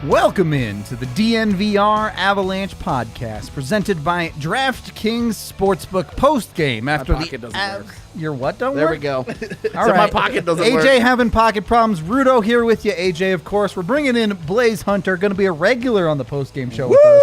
Welcome in to the DNVR Avalanche podcast, presented by DraftKings Sportsbook Postgame. After my pocket doesn't work. Your what don't There work? we go. All So right. my pocket doesn't work. AJ having pocket problems. Rudo here with you, AJ, of course. We're bringing in Blais Hunter, going to be a regular on the postgame show with us.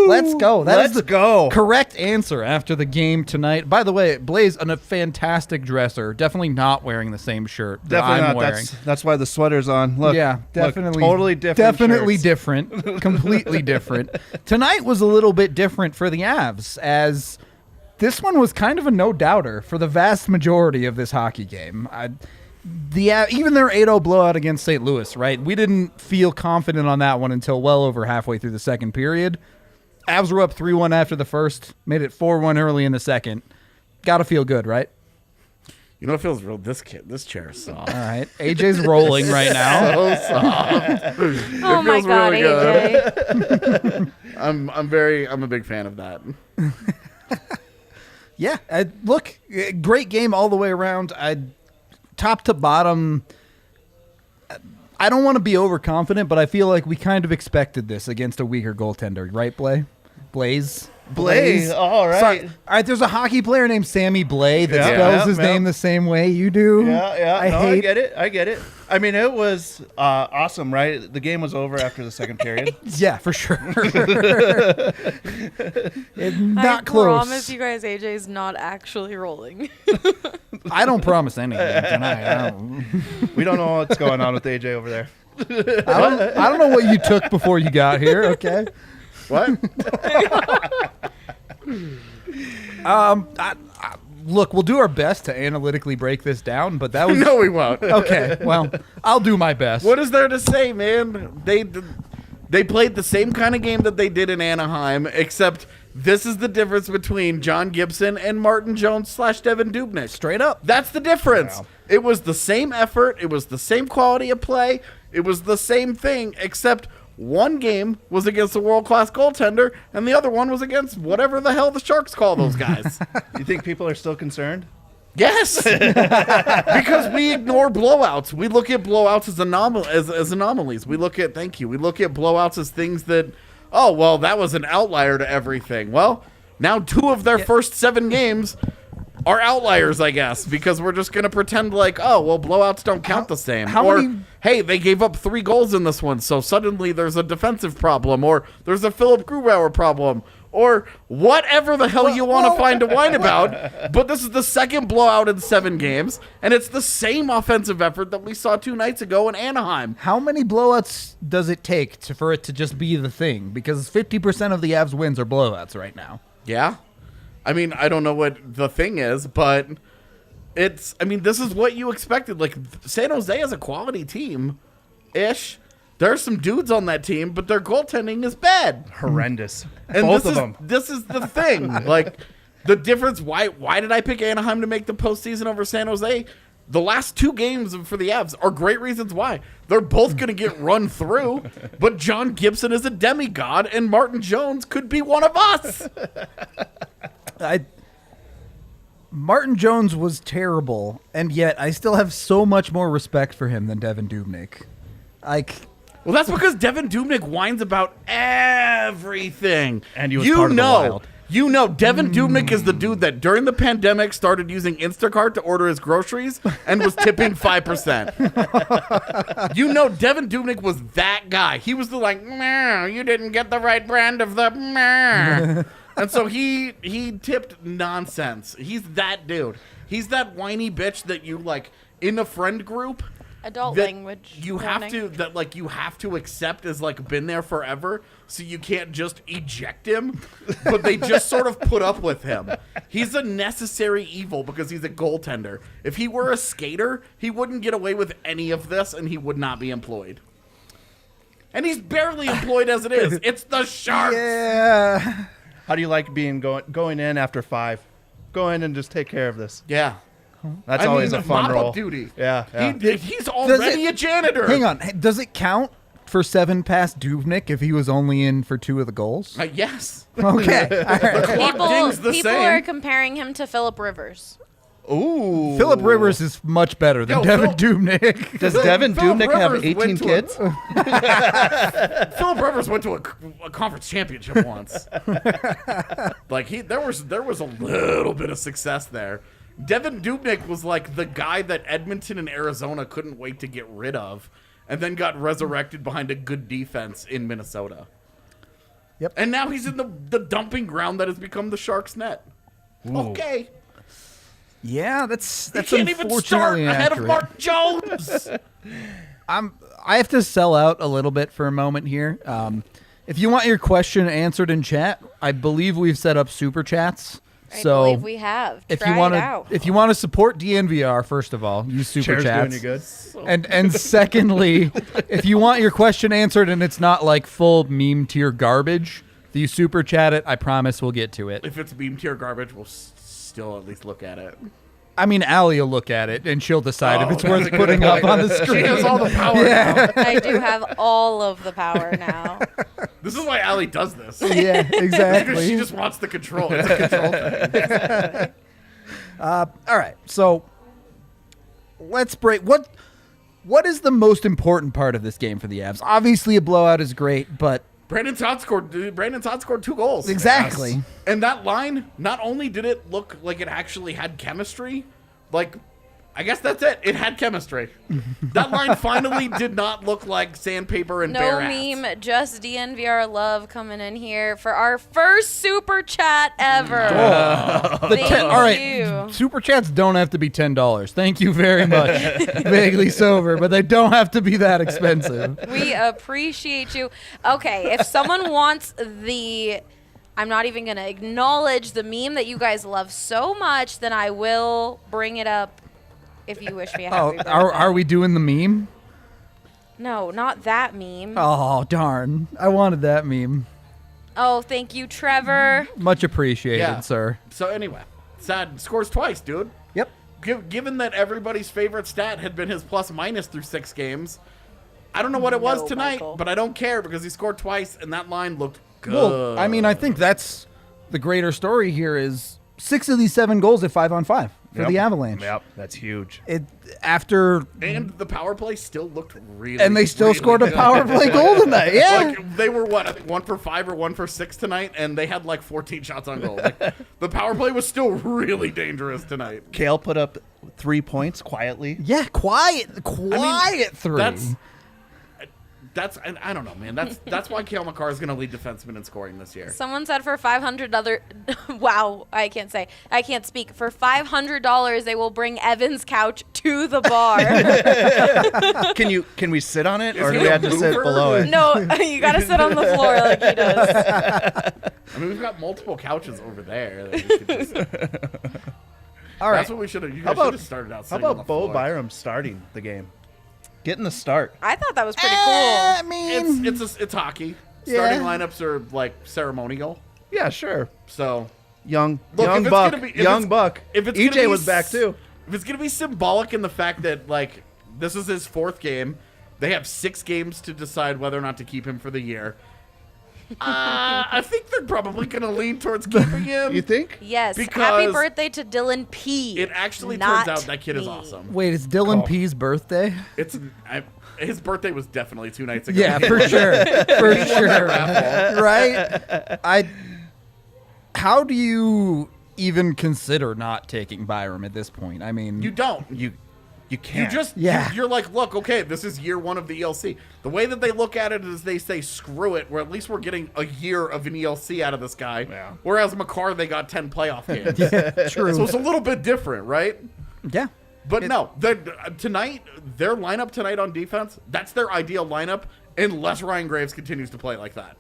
Let's go. That is the correct answer after the game tonight. By the way, Blais, a fantastic dresser. Definitely not wearing the same shirt that I'm wearing. That's why the sweater's on. Look, Yeah, definitely. look, totally different. Definitely shirts. different. Completely different. Tonight was a little bit different for the Avs, as this one was kind of a no-doubter for the vast majority of this hockey game. Even their 8-0 blowout against St. Louis, right? We didn't feel confident on that one until well over halfway through the second period. Avs were up 3-1 after the first, made it 4-1 early in the second. Got to feel good, right? You know what feels real? This chair is soft. All right. AJ's rolling right now. So soft. Oh my God, really AJ. I'm a big fan of that. Yeah, look, great game all the way around. Top to bottom, I don't want to be overconfident, but I feel like we kind of expected this against a weaker goaltender, right, Blais? All right. Sorry. All right, there's a hockey player named Sammy Blais that Yeah, spells his yeah. name the same way you do. Yeah. I I get it. I mean, it was awesome, right? The game was over after the second period. Yeah, for sure. It's not I close. promise you guys AJ's not actually rolling. I don't promise anything tonight. We don't know what's going on with AJ over there. I don't know what you took before you got here, okay? What? Look, we'll do our best to analytically break this down, but that was No, we won't. okay. Well, I'll do my best. What is there to say, man? They played the same kind of game that they did in Anaheim, except this is the difference between John Gibson and Martin Jones / Devin Dubnyk. Straight up? That's the difference. Wow. It was the same effort. It was the same quality of play. It was the same thing, except one game was against a world-class goaltender, and the other one was against whatever the hell the Sharks call those guys. You think people are still concerned? Yes, because we ignore blowouts. We look at blowouts as anomalies. We look at blowouts as things that, oh, well, that was an outlier to everything. Well, now 2 of their first 7 games are outliers, I guess, because we're just going to pretend like, oh, well, blowouts don't count the same. Hey, they gave up 3 goals in this one, so suddenly there's a defensive problem, or there's a Philip Grubauer problem, or whatever the hell you want to find to whine about. But this is the second blowout in 7 games, and it's the same offensive effort that we saw 2 nights ago in Anaheim. How many blowouts does it take for it to just be the thing? Because 50% of the Avs wins are blowouts right now. Yeah. I mean, I don't know what the thing is, but this is what you expected. Like, San Jose is a quality team-ish. There are some dudes on that team, but their goaltending is bad. Horrendous. And Both of them. This is the thing. Like, the difference, why did I pick Anaheim to make the postseason over San Jose? The last 2 games for the Avs are great reasons why. They're both going to get run through, but John Gibson is a demigod, and Martin Jones could be one of us. Martin Jones was terrible, and yet I still have so much more respect for him than Devin Dubnyk. Well, that's because Devin Dubnyk whines about everything. And he was part of the Wild. You know, Devin Dubnyk is the dude that during the pandemic started using Instacart to order his groceries and was tipping 5%. You know, Devin Dubnyk was that guy. He was the like, "Meow, you didn't get the right brand of the meow." And so he tipped nonsense. He's that dude. He's that whiny bitch that you like in a friend group. Adult that language. you have to accept as like been there forever, so you can't just eject him, but they just sort of put up with him. He's a necessary evil because he's a goaltender. If he were a skater, he wouldn't get away with any of this, and he would not be employed. And he's barely employed as it is. It's the Sharks. Yeah. How do you like going in after 5? Go in and just take care of this. Yeah. That's always a fun mop-up role. duty. Yeah. He's already a janitor. Hang on. Does it count for 7 past Dubnyk if he was only in for 2 of the goals? Yes. Okay. All right. Clock dings the People same. are comparing him to Philip Rivers. Ooh. Philip Rivers is much better than Devin Dubnyk. Does Devin Phillip Dubnyk have Rivers 18 went to kids? Philip Rivers went to a conference championship once. Like there was a little bit of success there. Devin Dubnyk was like the guy that Edmonton and Arizona couldn't wait to get rid of, and then got resurrected behind a good defense in Minnesota. Yep. And now he's in the dumping ground that has become the Sharks' net. Okay. Yeah, that's He can't even start unfortunately ahead of accurate. Mark Jones. I have to sell out a little bit for a moment here. If you want your question answered in chat, I believe we've set up super chats. I So believe we have. if Try you want it out. to support DNVR, first of all, use super Chair's chats. doing you good. And secondly, if you want your question answered and it's not like full meme tier garbage, if you super chat it, I promise we'll get to it. If it's meme tier garbage, we'll still at least look at it. I mean, Allie will look at it and she'll decide if it's that's worth a good putting up point. on the She screen. has all the power now. I do have all of the power now. This is why Allie does this. Yeah, Because exactly. she just wants the control. It's a control thing. All right, so let's break. What is the most important part of this game for the Avs? Obviously, a blowout is great, but Brandon Saad scored 2 goals. exactly. Yes. And that line, not only did it look like it actually had chemistry, like, I guess that's it. It had chemistry. That line finally did not look like sandpaper and No bare ass. meme, just DNVR love coming in here for our first super chat ever. Thank All right, you. super chats don't have to be $10. Thank you very much. Vaguely sober, but they don't have to be that expensive. We appreciate you. Okay, if someone wants I'm not even going to acknowledge the meme that you guys love so much, then I will bring it up if you wish me a happy birthday. Are we doing the meme? No, not that meme. Oh, darn. I wanted that meme. Oh, thank you, Trevor. Much appreciated, Yeah. sir. So anyway, Saad scores twice, dude. Yep. Given that everybody's favorite stat had been his plus minus through 6 games, I don't know what it was No, tonight, Michael. but I don't care because he scored twice and that line looked good. Well, I mean, I think that's the greater story here is 6 of these 7 goals at 5-on-5 for Yep. the Avalanche. Yep, that's huge. After And the power play still looked really and they still really scored a good. power play goal tonight. Yeah. Like they were what, 1 for 5 or 1 for 6 tonight, and they had like 14 shots on goal. Like, the power play was still really dangerous tonight. Cale put up 3 points quietly. Yeah, quiet 3. That's I don't know, man. That's why Cale Makar is going to lead defenseman in scoring this year. Someone said for $500 wow, I can't speak. For $500 they will bring Evan's couch to the bar. Can we sit on it, Is or he do we a have to sit mover? below it? No, you got to sit on the floor like he does. I mean, we've got multiple couches over there. That we could just, All right. that's what we should have. You How guys should about have started out. How sitting on about the Bo floor. Byram starting the game, getting the start? I thought that was pretty I cool. mean, It's hockey. Yeah. Starting lineups are like ceremonial. Yeah, sure. So Young Look, if it's buck, gonna be- if young it's- buck. if it's gonna EJ be was back too. if it's gonna be symbolic in the fact that like this is his 4th game, they have 6 games to decide whether or not to keep him for the year. I think they're probably gonna lean towards keeping him. You think? Yes. Happy Because birthday to Dylan P. It actually Not turns out that kid is me. awesome. wait, it's Dylan Oh. P's birthday? His birthday was definitely 2 nights ago. Yeah, for sure. For sure. Right? How do you even consider not taking Byram at this point? I mean, You don't. You You can't. just Yeah. you're like, look, okay, this is year 1 of the ELC. The way that they look at it is they say, screw it. Or at least we're getting a year of an ELC out of this guy. Yeah. Whereas Makar, they got 10 playoff games. true. So it's a little bit different, right? Yeah. But no, their lineup tonight on defense, that's their ideal lineup, unless Ryan Graves continues to play like that.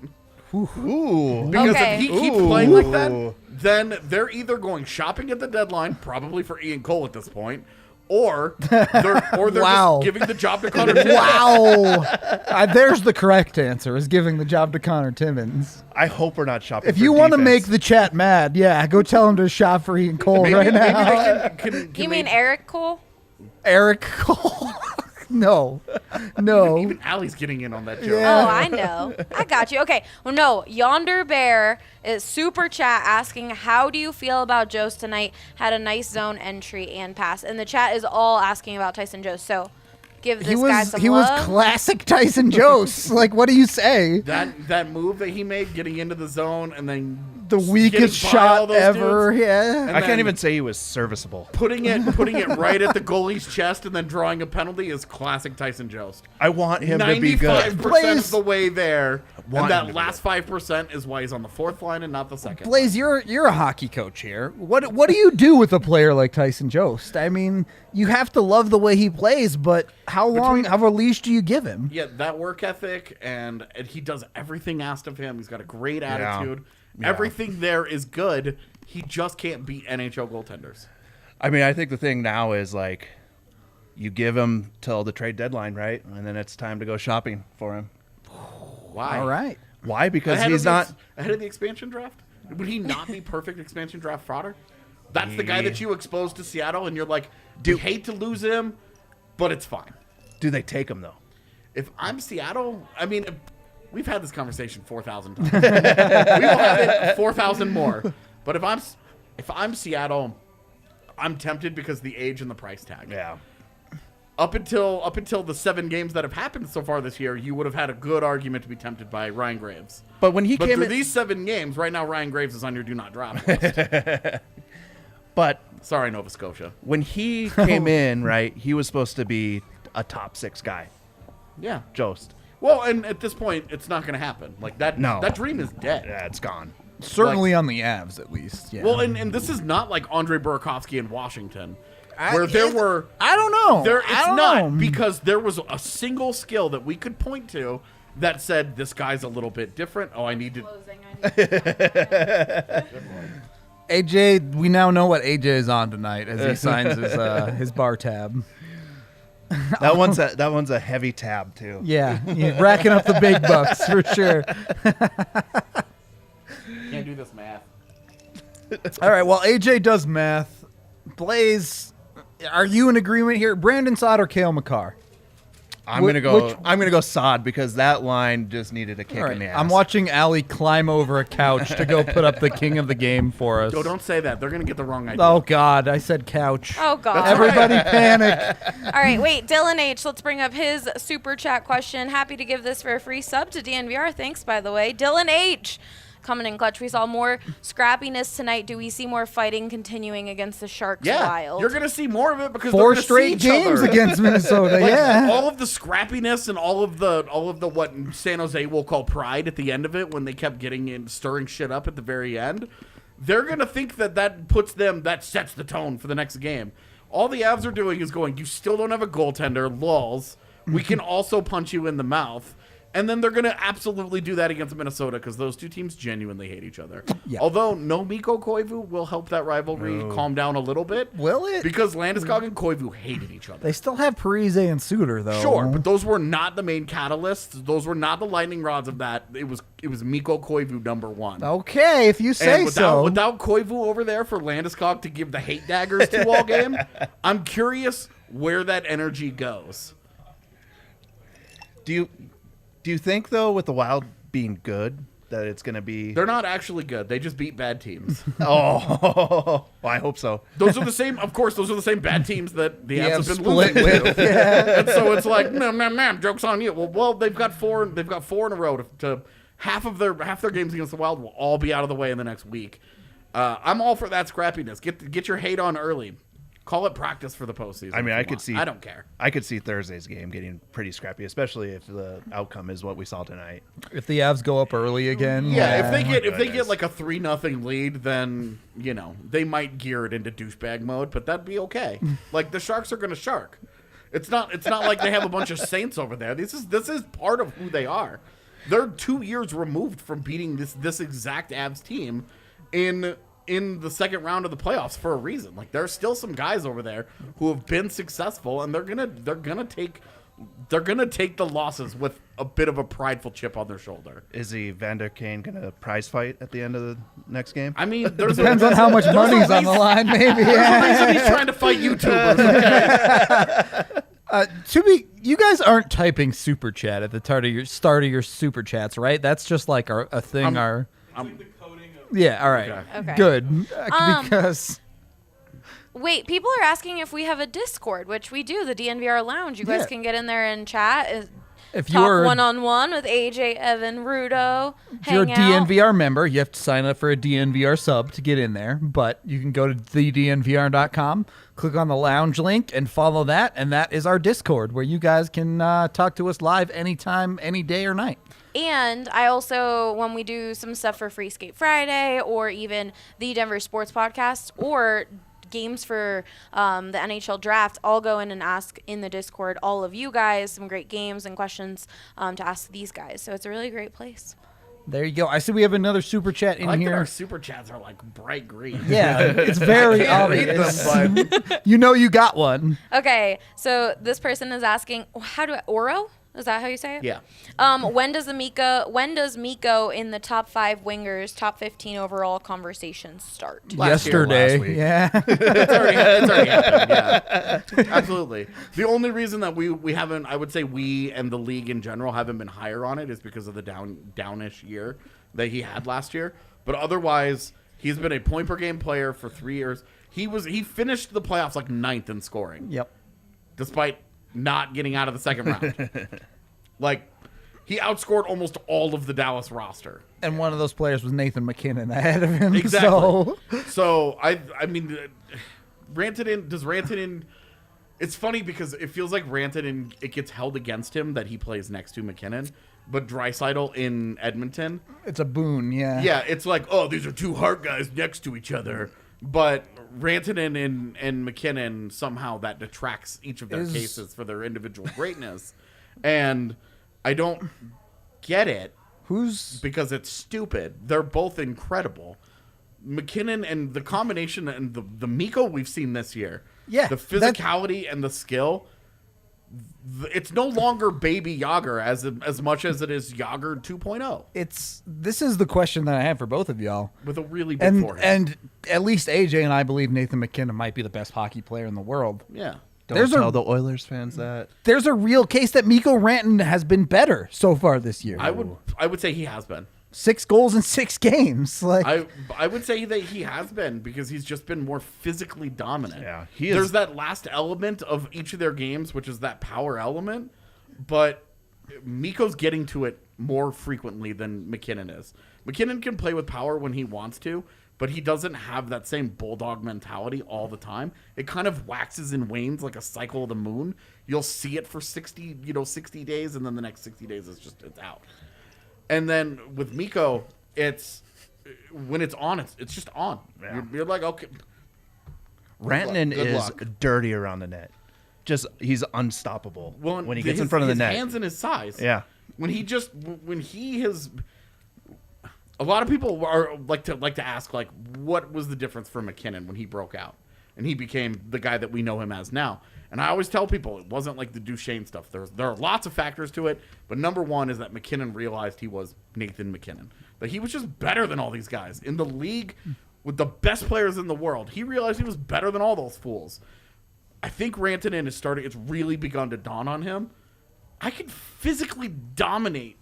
Ooh. Because Okay. if he keeps Ooh. playing like that, then they're either going shopping at the deadline, probably for Ian Cole at this point, or they're Wow. just giving the job to Connor Timmins. Wow. There's the correct answer, is giving the job to Connor Timmins. I hope we're not shopping. If for you want to defense. make the chat mad, yeah, go tell him to shop for Ian Cole right now. Can You mean Eric Cole? Eric Cole. No. Even Allie's getting in on that joke. Yeah. Oh, I know. I got you. Okay. Well, no. Yonder Bear is super chat asking, how do you feel about Jost tonight? Had a nice zone entry and pass. And the chat is all asking about Tyson Jost. So give this guy some He love. was classic Tyson Jost. Like, what do you say? That move that he made, getting into the zone and then The weakest getting by all shot those ever. dudes, Yeah. and I can't then even say he was serviceable. putting it right at the goalie's chest and then drawing a penalty is classic Tyson Jost. I want him to be good. 95% Blaise- of the way there, want and him to that be last 5% is why he's on the fourth line and not the second. Blais, you're a hockey coach here. What do you do with a player like Tyson Jost? I mean, you have to love the way he plays, but how long of a leash do you give him? Yeah, that work ethic, and he does everything asked of him. He's got a great attitude. Yeah. Everything there is good. He just can't beat NHL goaltenders. I mean, I think the thing now is like you give him till the trade deadline, right? And then it's time to go shopping for him. Why? All right. Why? Because Ahead he's of the not. ahead of the expansion draft. Would he not be perfect expansion draft fodder? That's the guy that you exposed to Seattle, and you're like, "Dude, hate to lose him, but it's fine." Do they take him though? If I'm Seattle, I mean, we've had this conversation 4,000 times. We will have it 4,000 more. But if I'm Seattle, I'm tempted because of the age and the price tag. Yeah. Up until the 7 games that have happened so far this year, you would have had a good argument to be tempted by Ryan Graves. But when he But came through in, these 7 games, right now Ryan Graves is on your do not drop list. but Sorry, Nova Scotia. when he came in, right, he was supposed to be a top 6 guy. Yeah. Jost. Well, and at this point, it's not going to happen. Like that. No. That dream is dead. Yeah, it's gone. Certainly on the Avs, at least. Yeah. Well, and this is not like Andre Burakovsky in Washington, where there were. I don't know. It's I don't not know. because there was a single skill that we could point to that said this guy's a little bit different. Oh, I need to. AJ, we now know what AJ is on tonight as he signs his bar tab. That one's a heavy tab too. Yeah, racking up the big bucks for sure. Can't do this math. All right, well, AJ does math. Blais, are you in agreement here? Brandon Saad or Cale Makar? I'm Wh- gonna go. which- I'm gonna go Saad because that line just needed a kick All in the right, ass. I'm watching Allie climb over a couch to go put up the king of the game for us. Oh, don't say that. They're gonna get the wrong idea. Oh, God, I said couch. Oh, God. Everybody panic. All right, wait. Dylan H., let's bring up his super chat question. Happy to give this for a free sub to DNVR. Thanks, by the way. Dylan H., coming in clutch. We saw more scrappiness tonight. Do we see more fighting continuing against the Sharks Yeah, Wild? you're gonna see more of it because 4 they're gonna straight see each games other. against Minnesota, Like, yeah. all of the scrappiness and all of the what San Jose will call pride at the end of it when they kept getting in stirring shit up at the very end. They're gonna think that sets the tone for the next game. All the Avs are doing is going, you still don't have a goaltender, lulz. We can also punch you in the mouth. And then they're going to absolutely do that against Minnesota because those two teams genuinely hate each other. Yeah. Although no Mikko Koivu will help that rivalry calm down a little bit. Will it? Because Landeskog and Koivu hated each other. They still have Parise and Suter, though. Sure, but those were not the main catalysts. Those were not the lightning rods of that. It was Mikko Koivu #1. Okay, if you say And so. without Koivu over there for Landeskog to give the hate daggers to all game, I'm curious where that energy goes. Do you think though, with the Wild being good, that it's gonna be? They're not actually good. They just beat bad teams. Oh, well, I hope so. Those are the same. Of course, those are the same bad teams that the Avs have been split losing with. to. And so it's like, joke's on you. Well, they've got four. They've got 4 in a row. To half their games against the Wild will all be out of the way in the next week. I'm all for that scrappiness. Get your hate on early. Call it practice for the postseason. I mean, if I you could want. see. I don't care. I could see Thursday's game getting pretty scrappy, especially if the outcome is what we saw tonight. If the Avs go up early again. Yeah, if they get goodness. like a 3-0 lead, then they might gear it into douchebag mode, but that'd be okay. Like the Sharks are gonna shark. It's not like they have a bunch of saints over there. This is part of who they are. They're 2 years removed from beating this exact Avs team in the second round of the playoffs for a reason. Like there's still some guys over there who have been successful, and they're gonna take the losses with a bit of a prideful chip on their shoulder. Is the Vander Kane gonna prize fight at the end of the next game? I mean, there's Depends on how much money's on the line, maybe. There's a Yeah. reason he's trying to fight YouTubers. Okay? You guys aren't typing super chat at the start of your super chats, right? That's just like a thing. Yeah. All right. Okay. Good. Because Wait, people are asking if we have a Discord, which we do, the DNVR Lounge. You guys can get in there and chat. if Talk you're one-on-one with AJ, Evan, Rudo. if you're a Hang out. DNVR member, you have to sign up for a DNVR sub to get in there. But you can go to thednvr.com, click on the lounge link, and follow that. And that is our Discord, where you guys can talk to us live anytime, any day or night. And I also, when we do some stuff for Free Skate Friday or even the Denver Sports Podcast or games for the NHL draft, I'll go in and ask in the Discord all of you guys some great games and questions to ask these guys. So it's a really great place. There you go. I see we have another super chat in I like here. that our super chats are like bright green. Yeah, it's very Can't read obvious. them, but You know you got one. Okay, so this person is asking, how do I, Oro? Is that how you say it? yeah. When does Mikko in the top 5 wingers, top 15 overall conversation start? Last year, Yesterday. last week. Yeah. It's already happened. Yeah, absolutely. The only reason that we haven't, I would say we and the league in general haven't been higher on it is because of the downish year that he had last year. But otherwise, he's been a point per game player for 3 years. He finished the playoffs like 9th in scoring. Yep. Despite not getting out of the second round. Like, he outscored almost all of the Dallas roster. And one of those players was Nathan McKinnon ahead of him. Exactly. So So I mean, Rantanen. It's funny because it feels like Rantanen, it gets held against him that he plays next to McKinnon, but Draisaitl in Edmonton, it's a boon, yeah. yeah, it's like, oh, these are two Hart guys next to each other. But Rantanen and McKinnon, somehow that detracts each of their cases for their individual greatness. And I don't get it because it's stupid. They're both incredible. McKinnon and the combination and the Mikko we've seen this year. Yeah, The physicality and the skill. It's no longer baby Yager as much as it is Yager 2.0 This is the question that I have for both of y'all. with a really big forehead. And at least AJ and I believe Nathan McKinnon might be the best hockey player in the world. Yeah. Don't tell the Oilers fans that. There's a real case that Mikko Rantanen has been better so far this year. I would say he has been. 6 goals in 6 games. Like I would say that he has been because he's just been more physically dominant. Yeah, There's that last element of each of their games, which is that power element, but Mikko's getting to it more frequently than McKinnon is. McKinnon can play with power when he wants to, but he doesn't have that same bulldog mentality all the time. It kind of waxes and wanes like a cycle of the moon. You'll see it for 60 days, and then the next 60 days it's out. And then with Mikko, it's when it's on, it's just on. Yeah. You're like, okay. Rantanen Good is luck. dirty around the net. He's unstoppable when he gets in his- front of the his net. hands and his size. Yeah. When he has, a lot of people are like to ask like, what was the difference for McKinnon when he broke out and he became the guy that we know him as now? And I always tell people it wasn't like the Duchesne stuff. There are lots of factors to it, but number one is that McKinnon realized he was Nathan McKinnon. That he was just better than all these guys in the league with the best players in the world. He realized he was better than all those fools. I think Rantanen it's really begun to dawn on him. I can physically dominate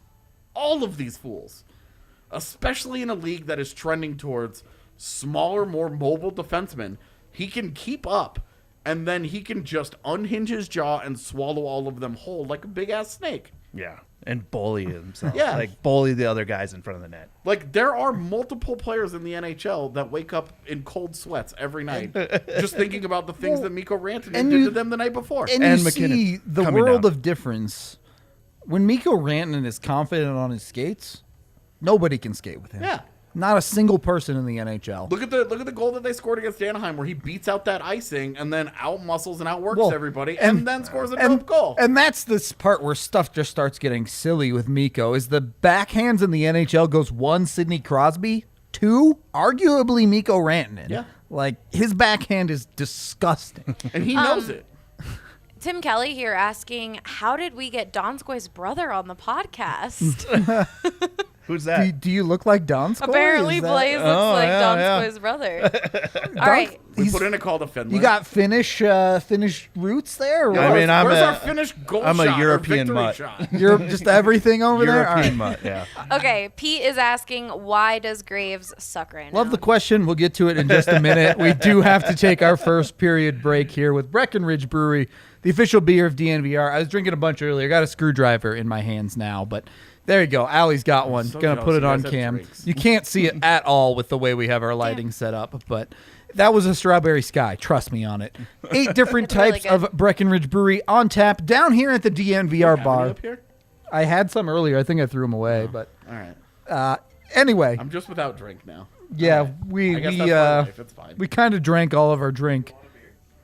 all of these fools, especially in a league that is trending towards smaller, more mobile defensemen. He can keep up, and then he can just unhinge his jaw and swallow all of them whole like a big-ass snake. Yeah. And bully himself. Yeah. Like bully the other guys in front of the net. Like, there are multiple players in the NHL that wake up in cold sweats every night just thinking about the things that Mikko Rantanen did to them the night before. And And you McKinnon see the coming world down. of difference. When Mikko Rantanen is confident on his skates, nobody can skate with him. Yeah. Not a single person in the NHL. Look at the goal that they scored against Anaheim, where he beats out that icing and then out-muscles and outworks Well, everybody, and then scores a dope goal. And that's this part where stuff just starts getting silly with Mikko. Is the backhands in the NHL goes 1, Sidney Crosby, 2, arguably Mikko Rantanen. Yeah. Like, his backhand is disgusting. And he knows it. Tim Kelly here asking, how did we get Donskoy's brother on the podcast? Who's that? Do you look like Donskoy? Apparently, Blais looks like Donskoy's brother. All right. We put in a call to Finland. You got Finnish roots there? Or Yeah, I what? mean, Where's our Finnish goal I'm a shot or European victory mutt. shot? You're just everything over there? All European right. mutt, yeah. Okay, Pete is asking, why does Graves suck right now? Love the question. We'll get to it in just a minute. We do have to take our first period break here with Breckenridge Brewery, the official beer of DNVR. I was drinking a bunch earlier. I got a screwdriver in my hands now, but there you go. Allie's got one. so Gonna put jealous it you on guys have cam. drinks. You can't see it at all with the way we have our lighting set up, but that was a Strawberry Sky. Trust me on it. 8 different It's really types good. of Breckenridge Brewery on tap down here at the DNVR Have any bar. up here? I had some earlier. I think I threw them away, but All right. anyway, I'm just without drink now. yeah, I we guess that's my life. It's fine. we kind of drank all of our drink.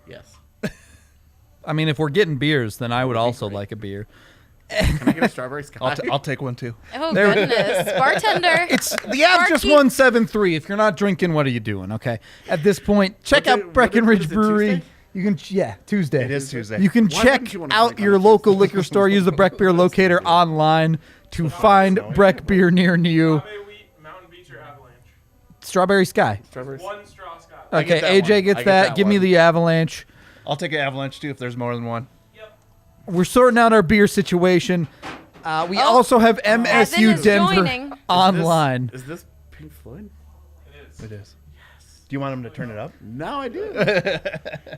Yes. I mean, if we're getting beers, then I would also great. like a beer. Can I get a strawberry sky? I'll take one too. Oh, There- goodness. Bartender. It's the app just Barkeep. won 7-3. If you're not drinking, what are you doing? Okay. At this point, check What day- out Breckenridge what is it, Brewery. Tuesday? You can Tuesday. It is Tuesday. You can Why check wouldn't you wanna out drink on your a local Tuesday? liquor store. Use the Breck Beer Locator online to find Breck Beer near you. Strawberry wheat, Mountain Beach, or Avalanche. Strawberry Sky. Strawberry One straw Scott. I Okay, get that AJ one. gets I get that. that Give me one. the Avalanche. I'll take an Avalanche too if there's more than one. Yep. We're sorting out our beer situation. We Oh, also have Evan MSU is Denver joining. online. Is this Pink Floyd? It is. It is. Do you want him to turn it up? No, I do.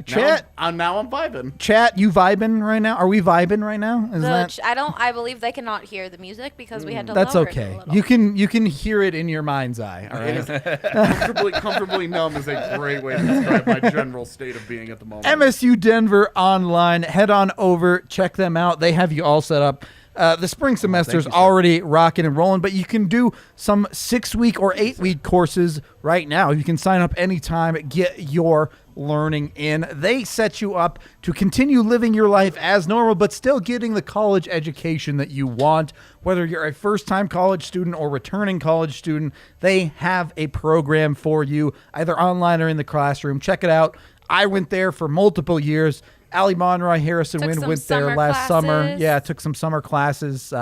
Chat, Now I'm vibing. chat, you vibing right now? Are we vibing right now? Is that? I believe they cannot hear the music because we had to That's lower it a okay. little. You can hear it in your mind's eye. All It right. is comfortably numb is a great way to describe my general state of being at the moment. MSU Denver online. Head on over, check them out. They have you all set up. The spring semester's you, sir. already rocking and rolling, but you can do some 6-week or 8-week courses right now. You can sign up anytime, get your learning in. They set you up to continue living your life as normal, but still getting the college education that you want. Whether you're a first-time college student or returning college student, they have a program for you, either online or in the classroom. Check it out. I went there for multiple years. Allie Monroy, Harrison Took Wynn some went there summer last summer. classes. Yeah, took some summer classes.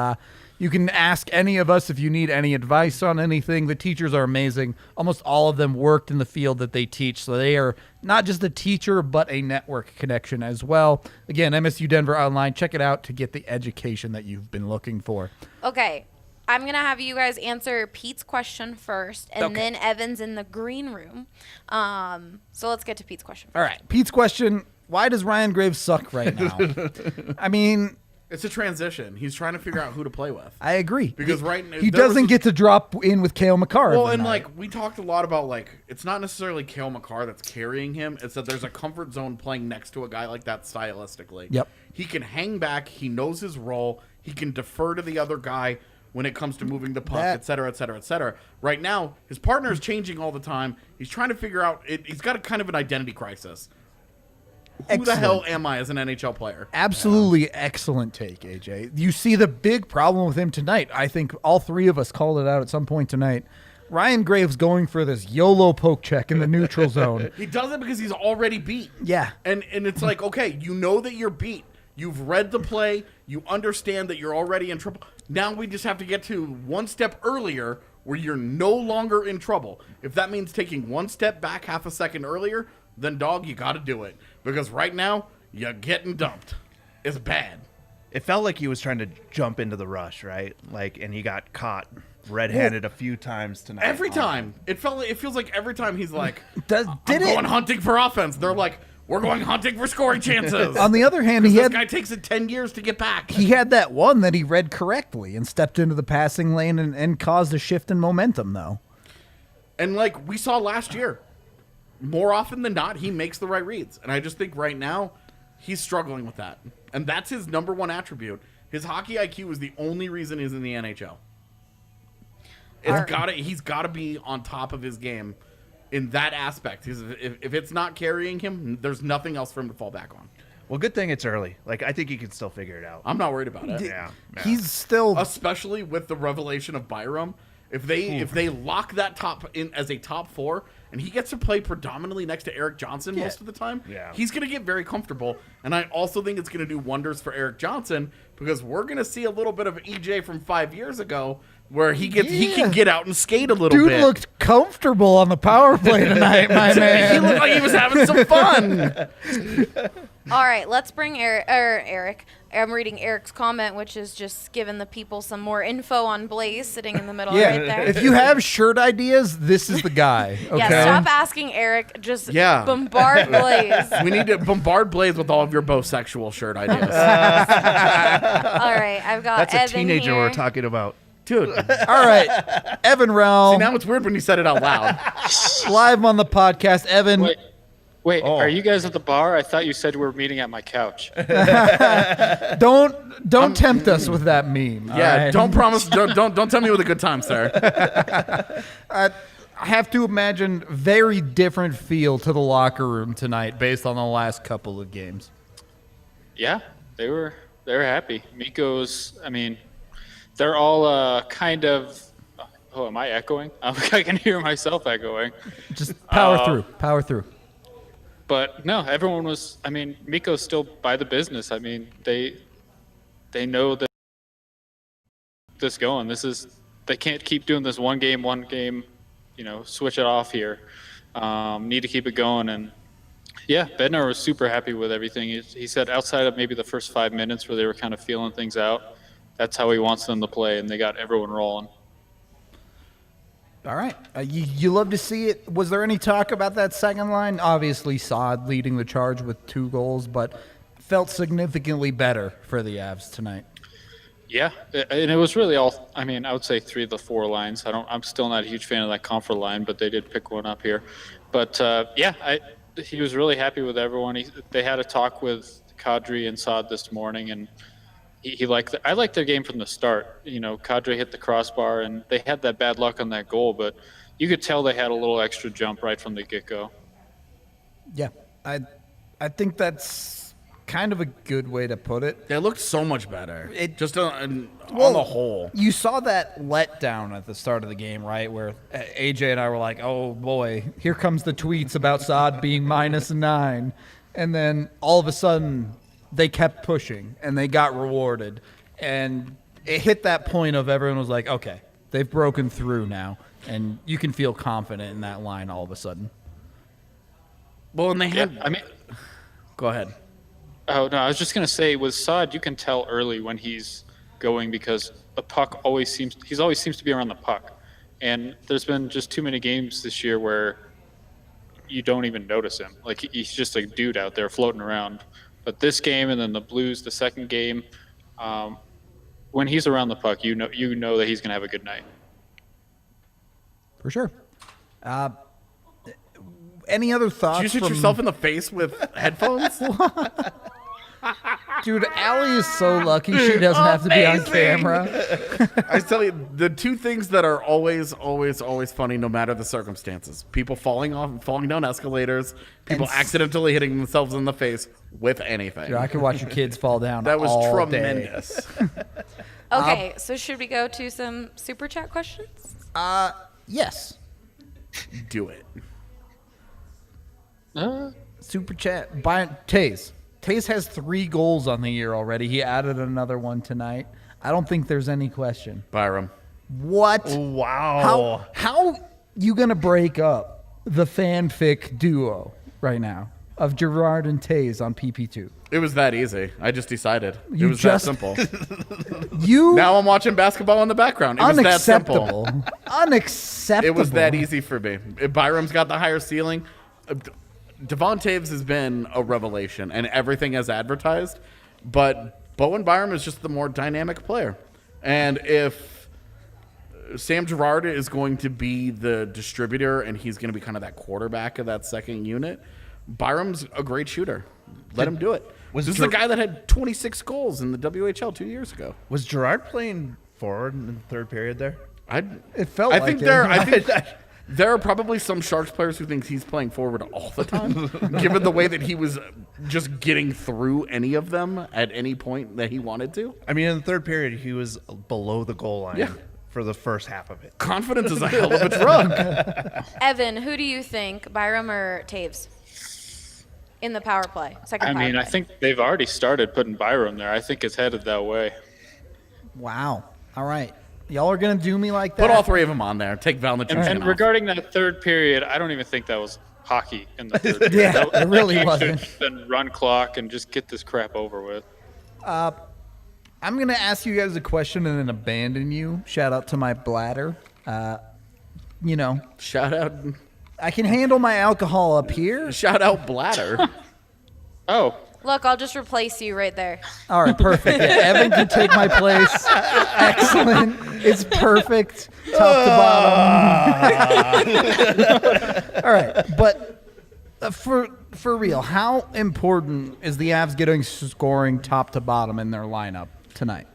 You can ask any of us if you need any advice on anything. The teachers are amazing. Almost all of them worked in the field that they teach, so they are not just a teacher, but a network connection as well. Again, MSU Denver Online. Check it out to get the education that you've been looking for. Okay. I'm going to have you guys answer Pete's question first, and Okay. then Evan's in the green room. So let's get to Pete's question. All right, Pete's question, why does Ryan Graves suck right now? I mean, It's a transition. He's trying to figure out who to play with. I agree. Because right now he there was doesn't a- get to drop in with Cale Makar. Well, every and night. like we talked a lot about, like, it's not necessarily Cale Makar that's carrying him. It's that there's a comfort zone playing next to a guy like that stylistically. Yep. He can hang back. He knows his role. He can defer to the other guy when it comes to moving the puck, et cetera, et cetera, et cetera. Right now, his partner is changing all the time. He's trying to figure out. He's got a kind of an identity crisis. Who the hell am I as an NHL player? Absolutely excellent take, AJ. You see the big problem with him tonight. I think all three of us called it out at some point tonight. Ryan Graves going for this YOLO poke check in the neutral zone. He does it because he's already beat. Yeah. And it's like, okay, you know that you're beat. You've read the play. You understand that you're already in trouble. Now we just have to get to one step earlier where you're no longer in trouble. If that means taking one step back half a second earlier, then, dog, you got to do it. Because right now, you're getting dumped. It's bad. It felt like he was trying to jump into the rush, right? Like, and he got caught red-handed a few times tonight. Every time. It feels like every time he's like, Did I'm it? going hunting for offense. They're like, we're going hunting for scoring chances. On the other hand, he This had guy takes it 10 years to get back. he had that one that he read correctly and stepped into the passing lane and caused a shift in momentum, though. And like we saw last year, more often than not, he makes the right reads. And I just think right now, he's struggling with that. And that's his number one attribute. His hockey IQ is the only reason he's in the NHL. He's got to be on top of his game in that aspect. If it's not carrying him, there's nothing else for him to fall back on. Well, good thing it's early. Like, I think he can still figure it out. I'm not worried about it. Yeah. He's still Especially with the revelation of Byram. If they lock that top in as a top four, and he gets to play predominantly next to Eric Johnson most of the time, he's going to get very comfortable. And I also think it's going to do wonders for Eric Johnson because we're going to see a little bit of EJ from 5 years ago where he can get out and skate a little Dude bit. looked comfortable on the power play tonight, my He man. looked like he was having some fun. All right, let's bring Eric. I'm reading Eric's comment, which is just giving the people some more info on Blais sitting in the middle right there. If you have shirt ideas, this is the guy. Okay. Yeah, stop asking Eric. Just Yeah. bombard Blais. We need to bombard Blais with all of your bisexual shirt ideas. All right, I've got That's a Evan teenager here. we're talking about. Dude. All right. Evan Realm, Now it's weird when you said it out loud. live on the podcast. Evan, Wait, Oh. are you guys at the bar? I thought you said we were meeting at my couch. don't tempt us with that meme. Yeah, all right? don't promise. Don't tell me with a good time, sir. I have to imagine very different feel to the locker room tonight based on the last couple of games. Yeah, they were happy. Mikko's, I mean, they're all kind of. Oh, am I echoing? I can hear myself echoing. Just power through. But no, everyone was. I mean, Mikko's still by the business. I mean, they know that this going. They can't keep doing this one game. Switch it off here. Need to keep it going. And yeah, Bednar was super happy with everything. He said outside of maybe the first 5 minutes where they were kind of feeling things out, that's how he wants them to play, and they got everyone rolling. All right. You love to see it. Was there any talk about that second line? Obviously, Saad leading the charge with 2 goals, but felt significantly better for the Avs tonight. Yeah, and it was really all. I mean, I would say 3 of the 4 lines. I'm still not a huge fan of that Comfort line, but they did pick one up here. But he was really happy with everyone. They had a talk with Kadri and Saad this morning, and he liked. I liked their game from the start. Kadri hit the crossbar, and they had that bad luck on that goal, but you could tell they had a little extra jump right from the get-go. Yeah, I think that's kind of a good way to put it. They looked so much better. Just on the whole. You saw that letdown at the start of the game, right? Where AJ and I were like, oh boy, here comes the tweets about Saad being -9. And then all of a sudden, they kept pushing and they got rewarded. And it hit that point of everyone was like, okay, they've broken through now. And you can feel confident in that line all of a sudden. Well, and they had. I mean, Go ahead. oh no, I was just gonna say with Saad, you can tell early when he's going because the puck always seems to be around the puck, and there's been just too many games this year where you don't even notice him. Like he's just a dude out there floating around. But this game and then the Blues, the second game, when he's around the puck, you know that he's gonna have a good night. For sure. Any other thoughts? Did you shoot from- yourself in the face with headphones? Dude, Allie is so lucky she doesn't have to be on Amazing. camera. I tell you, the 2 things that are always funny, no matter the circumstances: people falling down escalators, people And accidentally hitting themselves in the face with anything. Dude, I could watch your kids fall down. That was all day. tremendous. Okay, so should we go to some super chat questions? Yes. Do it. Super chat. Taze. Taze has 3 goals on the year already. He added another one tonight. I don't think there's any question. Byram. What? Wow. How you gonna break up the fanfic duo right now of Gerard and Taze on PP2? It was that easy. I just decided. It You was just- that simple. You Now I'm watching basketball in the background. It was that simple. unacceptable. Unacceptable. It was that easy for me. Byram's got the higher ceiling. Devon Taves has been a revelation, and everything as advertised. But Bowen Byram is just the more dynamic player. And if Sam Girard is going to be the distributor and he's going to be kind of that quarterback of that second unit, Byram's a great shooter. Let him do it. This is the guy that had 26 goals in the WHL 2 years ago. Was Gerard playing forward in the third period there? It felt I like think it. I think there are probably some Sharks players who think he's playing forward all the time, given the way that he was just getting through any of them at any point that he wanted to. I mean, in the third period, he was below the goal line Yeah. for the first half of it. Confidence is a hell of a drug. Evan, who do you think, Byram or Taves, in the power play? Second I power mean, play. I think they've already started putting Byram there. I think it's headed that way. Wow. All right. Y'all are gonna do me like that? Put all three of them on there. Take Valentine. And regarding that third period, I don't even think that was hockey in the third period. Yeah, That it really game wasn't. should have been run clock and just get this crap over with. I'm gonna ask you guys a question and then abandon you. Shout out to my bladder. Shout out I can handle my alcohol up here. bladder. Oh, Look, I'll just replace you right there. All right, perfect. Yeah, Evan can take my place. Excellent. It's perfect, top to bottom. All right, but for real, how important is the Avs getting scoring top to bottom in their lineup tonight?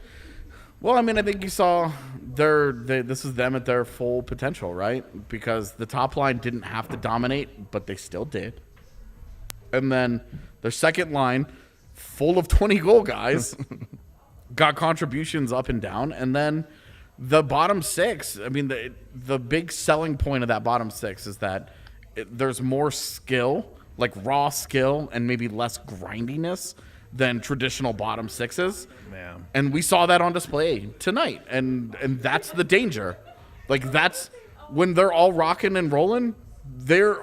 Well, I mean, I think you saw this is them at their full potential, right? Because the top line didn't have to dominate, but they still did. And then their second line, full of 20-goal guys, got contributions up and down. And then the bottom six, I mean, the big selling point of that bottom six is that there's more skill, like raw skill, and maybe less grindiness than traditional bottom sixes. Yeah. And we saw that on display tonight. And that's the danger. Like, that's when they're all rocking and rolling, there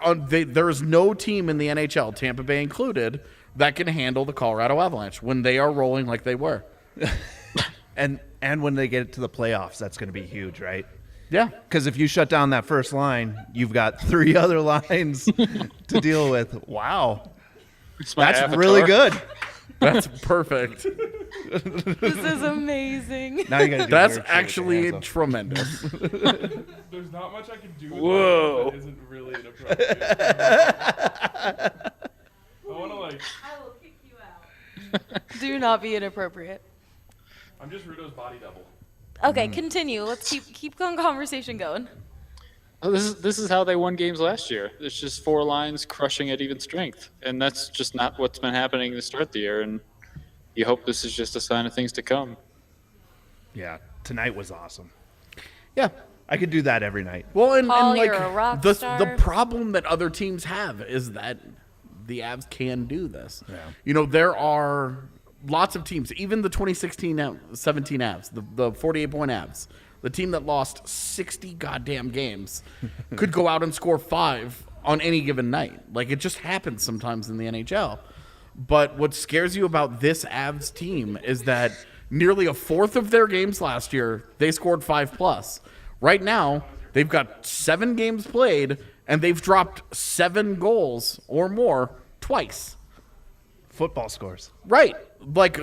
is no team in the NHL, Tampa Bay included, that can handle the Colorado Avalanche when they are rolling like they were. And when they get to the playoffs, that's going to be huge, right? Yeah. Because if you shut down that first line, you've got 3 other lines to deal with. Wow. it's my That's avatar. really good. That's perfect. This is amazing. Now you got to do That's weird shit with your actually hands up. tremendous. There's not much I can do with Whoa. that isn't really inappropriate. I want to I will kick you out. Do not be inappropriate. I'm just Rudo's body double. Okay, continue. Let's keep going. Conversation going. Oh, this is how they won games last year. It's just 4 lines crushing at even strength, and that's just not what's been happening to start the year. And you hope this is just a sign of things to come. Yeah, tonight was awesome. Yeah. I could do that every night. Well, and Paul, like you're a rock the star. problem that other teams have is that the Avs can do this. Yeah. You know, there are lots of teams, even the 2016-17 Avs, the 48-point Avs, the team that lost 60 goddamn games, could go out and score 5 on any given night. Like, it just happens sometimes in the NHL. But what scares you about this Avs team is that nearly a fourth of their games last year, they scored 5+. Right now, they've got 7 games played, and they've dropped 7 goals or more twice. Football scores. Right. Like,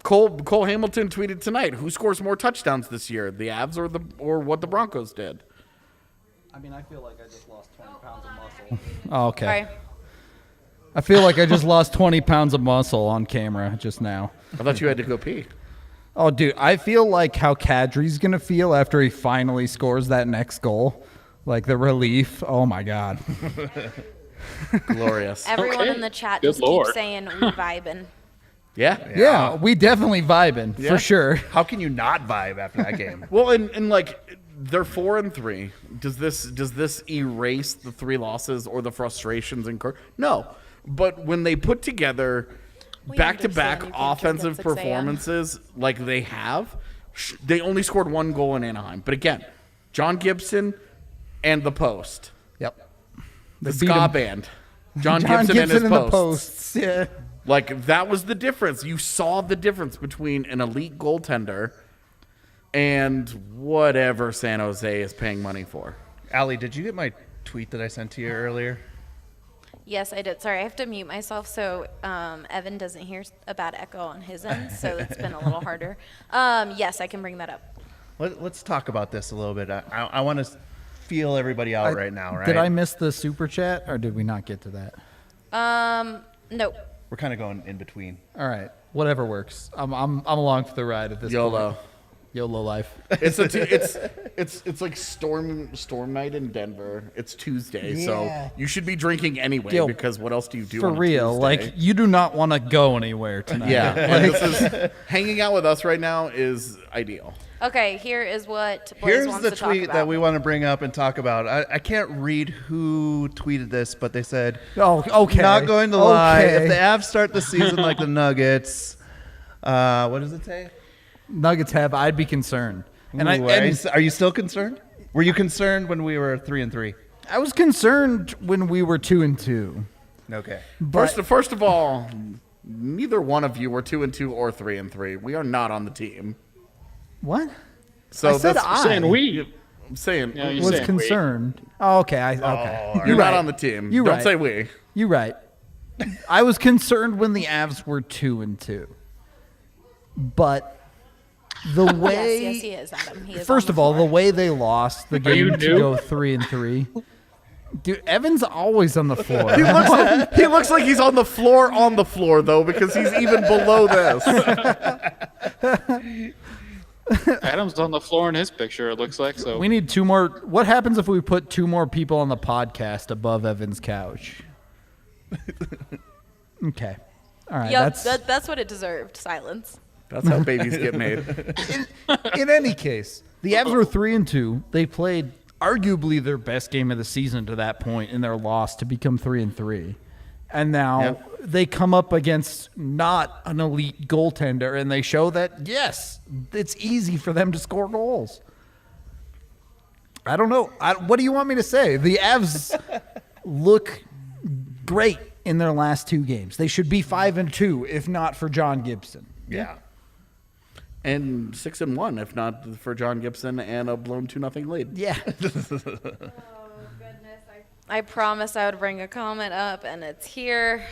Cole Hamilton tweeted tonight, who scores more touchdowns this year, the Avs or what the Broncos did? I mean, I feel like I just lost 20 pounds of muscle. Oh, okay. Sorry. I feel like I just lost 20 pounds of muscle on camera just now. I thought you had to go pee. Oh, dude, I feel like how Kadri's going to feel after he finally scores that next goal. Like the relief. Oh, my God. Glorious. Everyone Okay. in the chat Good just Lord. keeps saying we vibing. Yeah. Yeah, we definitely vibing, for sure. How can you not vibe after that game? Well, and like, they're 4-3. Does this erase the 3 losses or the frustrations and no? But when they put together We back-to-back understand you can't just offensive get 6 a.m. performances like they have, they only scored 1 goal in Anaheim. But again, John Gibson and the post, Yep. the They beat ska him. band, John Gibson and his the posts. posts. Yeah. Like, that was the difference. You saw the difference between an elite goaltender and whatever San Jose is paying money for. Allie, did you get my tweet that I sent to you earlier? Yes, I did. Sorry, I have to mute myself so Evan doesn't hear a bad echo on his end, so it's been a little harder. Yes, I can bring that up. Let's talk about this a little bit. I want to feel everybody out right now, right? Did I miss the super chat, or did we not get to that? No. We're kind of going in between. All right, whatever works. I'm along for the ride at this YOLO. point. YOLO life. It's like storm night in Denver. It's Tuesday, so you should be drinking anyway. Yo, because what else do you do For on a real, Tuesday? like you do not want to go anywhere tonight. Yeah, like, this is hanging out with us right now is ideal. Okay, here is what Blais Here's wants the to talk tweet about. that we want to bring up and talk about. I can't read who tweeted this, but they said, Oh, okay. not going to lie, Okay. if the Avs start the season like the Nuggets, what does it say? Nuggets have, I'd be concerned. And Ooh, are you still concerned? Were you concerned when we were 3-3? I was concerned when we were 2-2. Okay. First of all, neither one of you were 2-2 or 3-3. We are not on the team. What? So I said that's I Saying we. I'm saying Yeah, you're was saying concerned. Oh, okay. Okay. you're You're not right. on the team. You're Don't right. say we. You're right. I was concerned when the Avs were 2-2. But the way Yes, he is, Adam. He is first on of the all, floor. the way they lost the you game to new? go 3-3. Dude, Evan's always on the floor. He looks like he's on the floor though, because he's even below this. Adam's on the floor in his picture, it looks like. So We need 2 more. What happens if we put 2 more people on the podcast above Evan's couch? Okay. All right. Yep, That's that's what it deserved. Silence. That's how babies get made. in any case. The Avs were 3-2. They played arguably their best game of the season to that point in their loss to become 3-3. And now they come up against not an elite goaltender, and they show that, yes, it's easy for them to score goals. I don't know. What do you want me to say? The Avs look great in their last 2 games. They should be 5-2 if not for John Gibson. Yeah. And 6-1, if not for John Gibson and a blown 2-0 lead. Yeah. I promised I would bring a comment up, and it's here.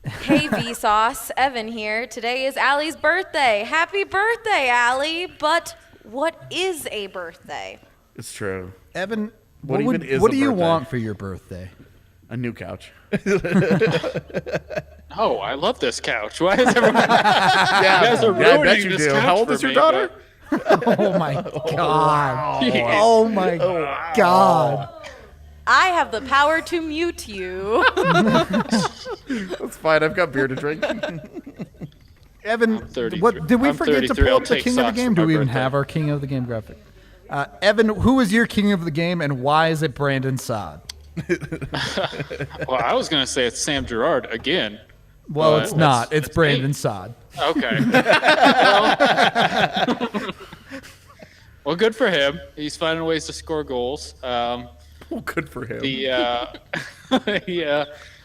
Hey, Vsauce. Evan here. Today is Allie's birthday. Happy birthday, Allie. But what is a birthday? It's true. Evan, What even is what a do you birthday? want for your birthday? A new couch. Oh, I love this couch. Why is everyone? Yeah, You guys are I bet ruining you this do. couch How old for is your me, daughter? Oh my God. but- Oh my God. I have the power to mute you. That's fine. I've got beer to drink. Evan, 33. what did we I'm forget to 33. pull I'll up the take king of the socks game? for Do my we even birthday. have our king of the game graphic? Evan, who is your king of the game, and why is it Brandon Saad? Well, I was gonna say it's Sam Girard again. Well, Well, it's not. that's- It's that's Brandon me. Saad. Okay. Well, good for him. He's finding ways to score goals. Well, good for him.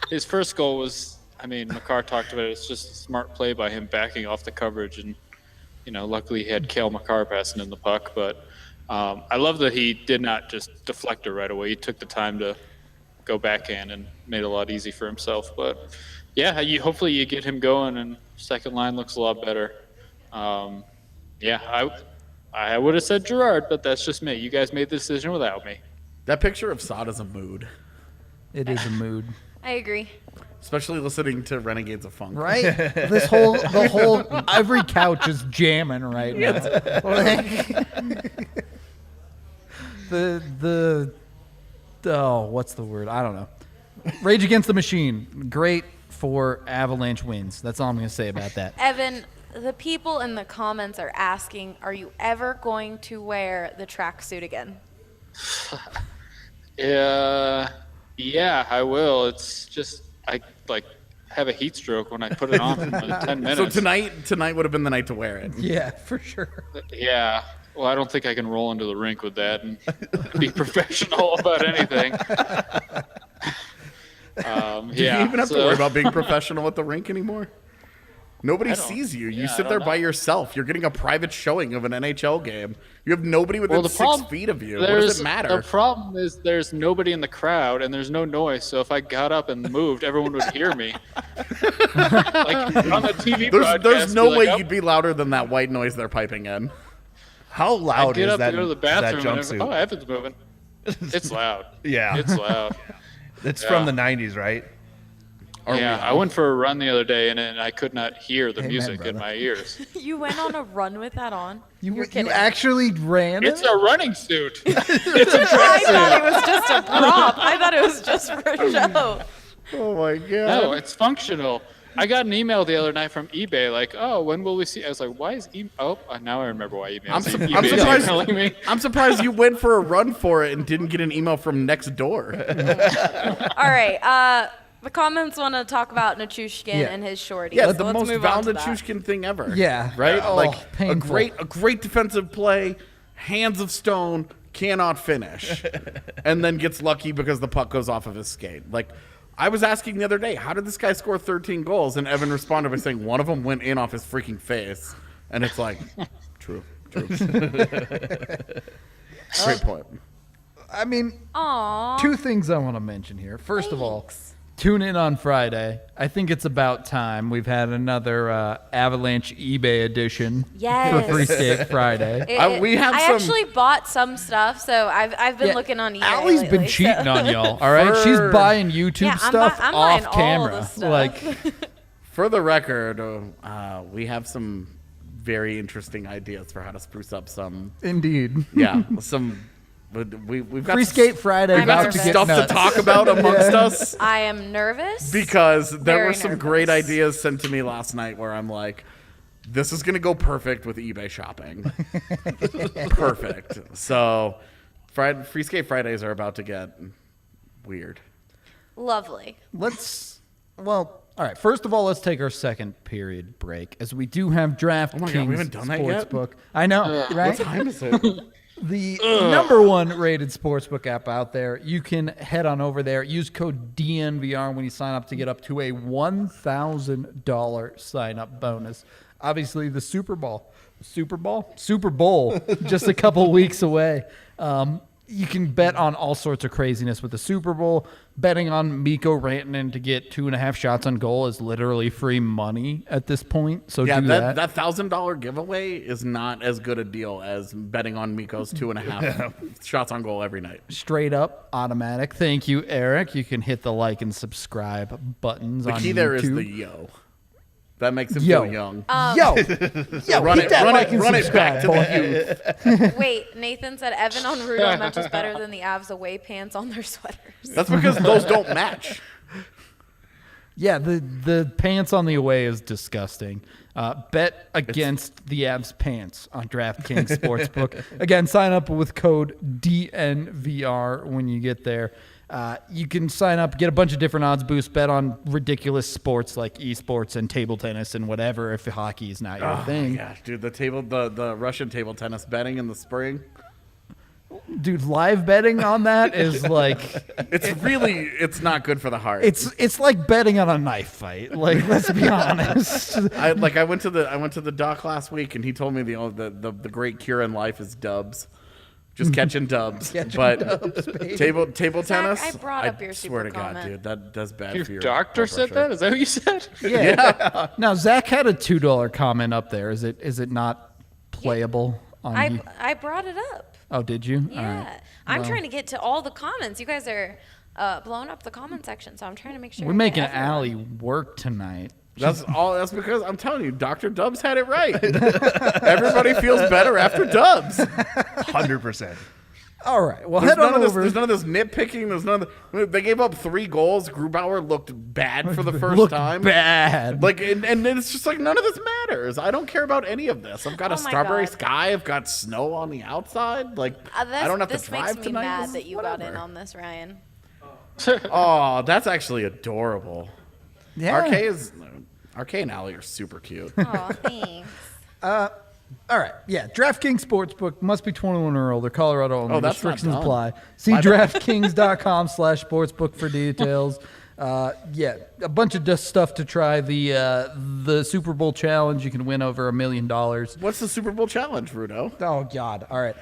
His first goal was, I mean, Makar talked about it. It's just a smart play by him backing off the coverage, and luckily he had Cale Makar passing in the puck. But I love that he did not just deflect it right away. He took the time to go backhand and made it a lot easy for himself. But yeah, hopefully you get him going, and second line looks a lot better. I would have said Girard, but that's just me. You guys made the decision without me. That picture of Sod is a mood, It is a mood, I agree. especially listening to Renegades of Funk. right? The whole, every couch is jamming right now. What's the word? I don't know. Rage Against the Machine, great for Avalanche wins. That's all I'm going to say about that. Evan, the people in the comments are asking, are you ever going to wear the tracksuit again? Yeah, I will. It's just I have a heat stroke when I put it on for 10 minutes. So tonight would have been the night to wear it. Yeah, for sure. Yeah. Well, I don't think I can roll into the rink with that and be professional about anything. Do you even have to worry about being professional at the rink anymore? Nobody I don't- sees you. You yeah, sit I there don't by know. yourself. You're getting a private showing of an NHL game. You have nobody within 6 feet of you. What does it matter? The problem is there's nobody in the crowd and there's no noise. So if I got up and moved, everyone would hear me. Like on the TV broadcast, There's no be way like, you'd be louder than that white noise they're piping in. How I'd loud get is up that, to go to the that bathroom and it's, jumpsuit? oh, Evan's moving. It's loud. Yeah. It's loud. It's Yeah. from the 90s, right? I went for a run the other day and I could not hear the Amen, music in brother. my ears. You went on a run with that on? You kidding. actually ran It's it? a running suit. I thought it was just a prop. I thought it was just for show. Oh my god. No, it's functional. I got an email the other night from eBay, like, "Oh, when will we see?" I was like, "Why is eBay?" Oh, now I remember why eBay. I'm eBay is surprised. emailing me. I'm surprised you went for a run for it and didn't get an email from next door. All right. The comments want to talk about Nichushkin and his shorties. Yeah, so the let's most move on to that. Valentushkin thing ever. Yeah. Right? Oh, like painful. a great defensive play, hands of stone, cannot finish. And then gets lucky because the puck goes off of his skate. Like, I was asking the other day, how did this guy score 13 goals? And Evan responded by saying one of them went in off his freaking face. And it's like, true. Great point. I mean, Aww. two things I want to mention here. First of all, tune in on Friday. I think it's about time. We've had another Avalanche eBay edition Yes. for Free Skate Friday. We have I some- actually bought some stuff, so I've been looking on eBay. Allie's been lately, cheating so. on y'all, all right? For- She's buying YouTube Yeah, stuff I'm buying off all camera. the stuff. Like, For the record, we have some very interesting ideas for how to spruce up some. indeed. Yeah, some. We've got Free some- Skate Friday I'm about nervous. to get stuff nuts. to talk about amongst us. I am nervous. Because there Very were some nervous. great ideas sent to me last night where I'm like, this is going to go perfect with eBay shopping. Perfect. So, Free Skate Fridays are about to get weird. Lovely. All right. First of all, let's take our second period break as we do have DraftKings my God, we haven't done that yet? Sportsbook. I know, right? What time is it? The number one rated sportsbook app out there. You can head on over there. Use code DNVR when you sign up to get up to a $1,000 sign up bonus. Obviously, the Super Bowl, just a couple weeks away. You can bet on all sorts of craziness with the Super Bowl. Betting on Mikko Rantanen to get 2.5 shots on goal is literally free money at this point. So Yeah, do that $1,000 giveaway is not as good a deal as betting on Mikko's 2.5 shots on goal every night. Straight up automatic. Thank you, Eric. You can hit the like and subscribe buttons The on key YouTube. there is the yo. That makes him Yo. feel young. Yo, Run hit it, that run like it, and run it back subscribe, to boy. the youth. Wait, Nathan said Evan on Rudolph matches better than the Avs away pants on their sweaters. That's because those don't match. Yeah, the pants on the away is disgusting. Bet against the Avs pants on DraftKings Sportsbook. Again, sign up with code DNVR when you get there. You can sign up, get a bunch of different odds boosts, bet on ridiculous sports like esports and table tennis and whatever if hockey is not your thing. Gosh, dude, the Russian table tennis betting in the spring. Dude, live betting on that is like It's not good for the heart. it's like betting on a knife fight. Like, let's be honest. I went to the doc last week and he told me the great cure in life is dubs. Just catching dubs. Table tennis. I brought up your swear super to God, comment. dude, that does bad Your for your doctor blood said pressure. that? Is that what you said? Yeah. Now Zach had a $2 comment up there. Is it not playable on you? I brought it up. Oh, did you? All Yeah. right. I'm trying to get to all the comments. You guys are blowing up the comment section, so I'm trying to make sure. We're I get making everyone. Allie work tonight. That's because I'm telling you, Dr. Dubs had it right. Everybody feels better after Dubs. 100%. All right. Well, There's head on none over. of this nitpicking. There's none of they gave up 3 goals. Grubauer looked bad for the first Look time. bad. Like and it's just like none of this matters. I don't care about any of this. I've got Oh a my strawberry God. sky. I've got snow on the outside. Like I don't have this to drive makes me tonight. mad This that is you got in whatever. on this, Ryan. Oh, that's actually adorable. yeah. RK and Allie are super cute. Oh, thanks. All right. Yeah. DraftKings Sportsbook must be 21 or older. Colorado only. Oh, that's not Restrictions dumb. apply. See DraftKings.com/sportsbook for details. Yeah, a bunch of stuff to try. The Super Bowl challenge. You can win over $1 million. What's the Super Bowl challenge, Rudo? Oh God! All right,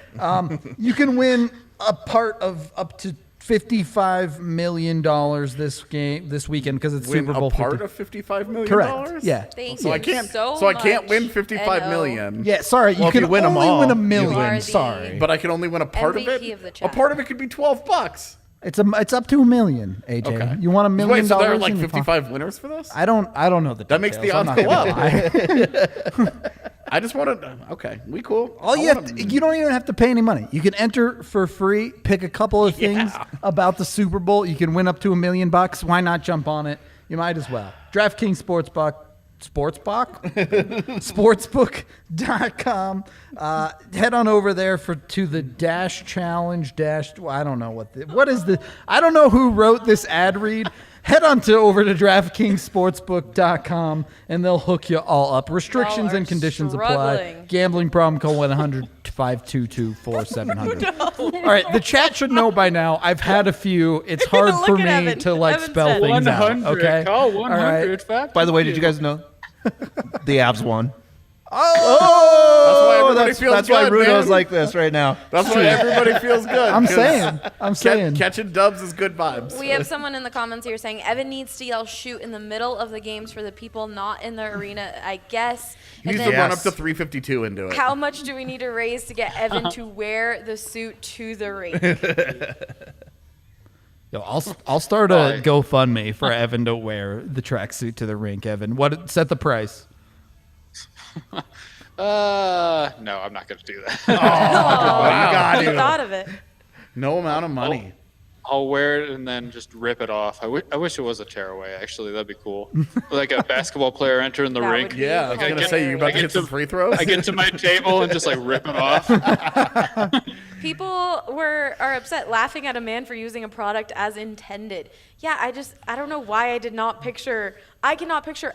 you can win a part of up to $55 million this weekend because it's Win Super Bowl. a part 50. of $55 million? Correct. Yeah. Thank So you I can't. so So I can't much, win 55 NO. million. Yeah. Sorry, Well, you if can you win 'em only all, win you $1 million. are the- Sorry, But I can only win a part MVP of it. of the A chat. part of it could be $12. it's up to $1 million. AJ, Okay. you want $1 million? Wait, so there are like in your pocket? 55 winners for this? I don't know the. That makes the details. odds I'm go not up. gonna lie. I just want to. Okay, we cool. All you have to, you don't even have to pay any money. You can enter for free, pick a couple of things about the Super Bowl. You can win up to $1 million. Why not jump on it? You might as well. DraftKings Sportsbook.com. Head on over there to the Dash Challenge. I don't know what is the. I don't know who wrote this ad read. head on over to DraftKingsSportsbook.com and they'll hook you all up. Restrictions Y'all and are conditions apply. struggling. Gambling problem, call 1-800-522-4700. All right, the chat should know by now. I've had a few. It's hard Look for at me Evan. to like Evan spell said things out. 100. Okay. Call All right. 100. By the way, did you guys know the Avs won? Oh, That's why everybody feels That's why good, Rudo's man. like this right now. That's why everybody feels good. I'm 'cause saying. catching dubs is good vibes. We have someone in the comments here saying Evan needs to yell shoot in the middle of the games for the people not in the arena, I guess. He And needs to then run up to 352 and do it. how much do we need to raise to get Evan to wear the suit to the rink? Yo, I'll start a GoFundMe for Evan to wear the tracksuit to the rink. Evan, what set the price? No, I'm not going to do that. I thought of it. No amount of money. I'll wear it and then just rip it off. I wish it was a tearaway, actually. That'd be cool. Like a basketball player entering the That rink. would be Yeah, I was Like, I gonna get- say you're about I to get hit some to- free throws. I get to my table and just like rip it off. People are upset laughing at a man for using a product as intended. Yeah, I don't know why I cannot picture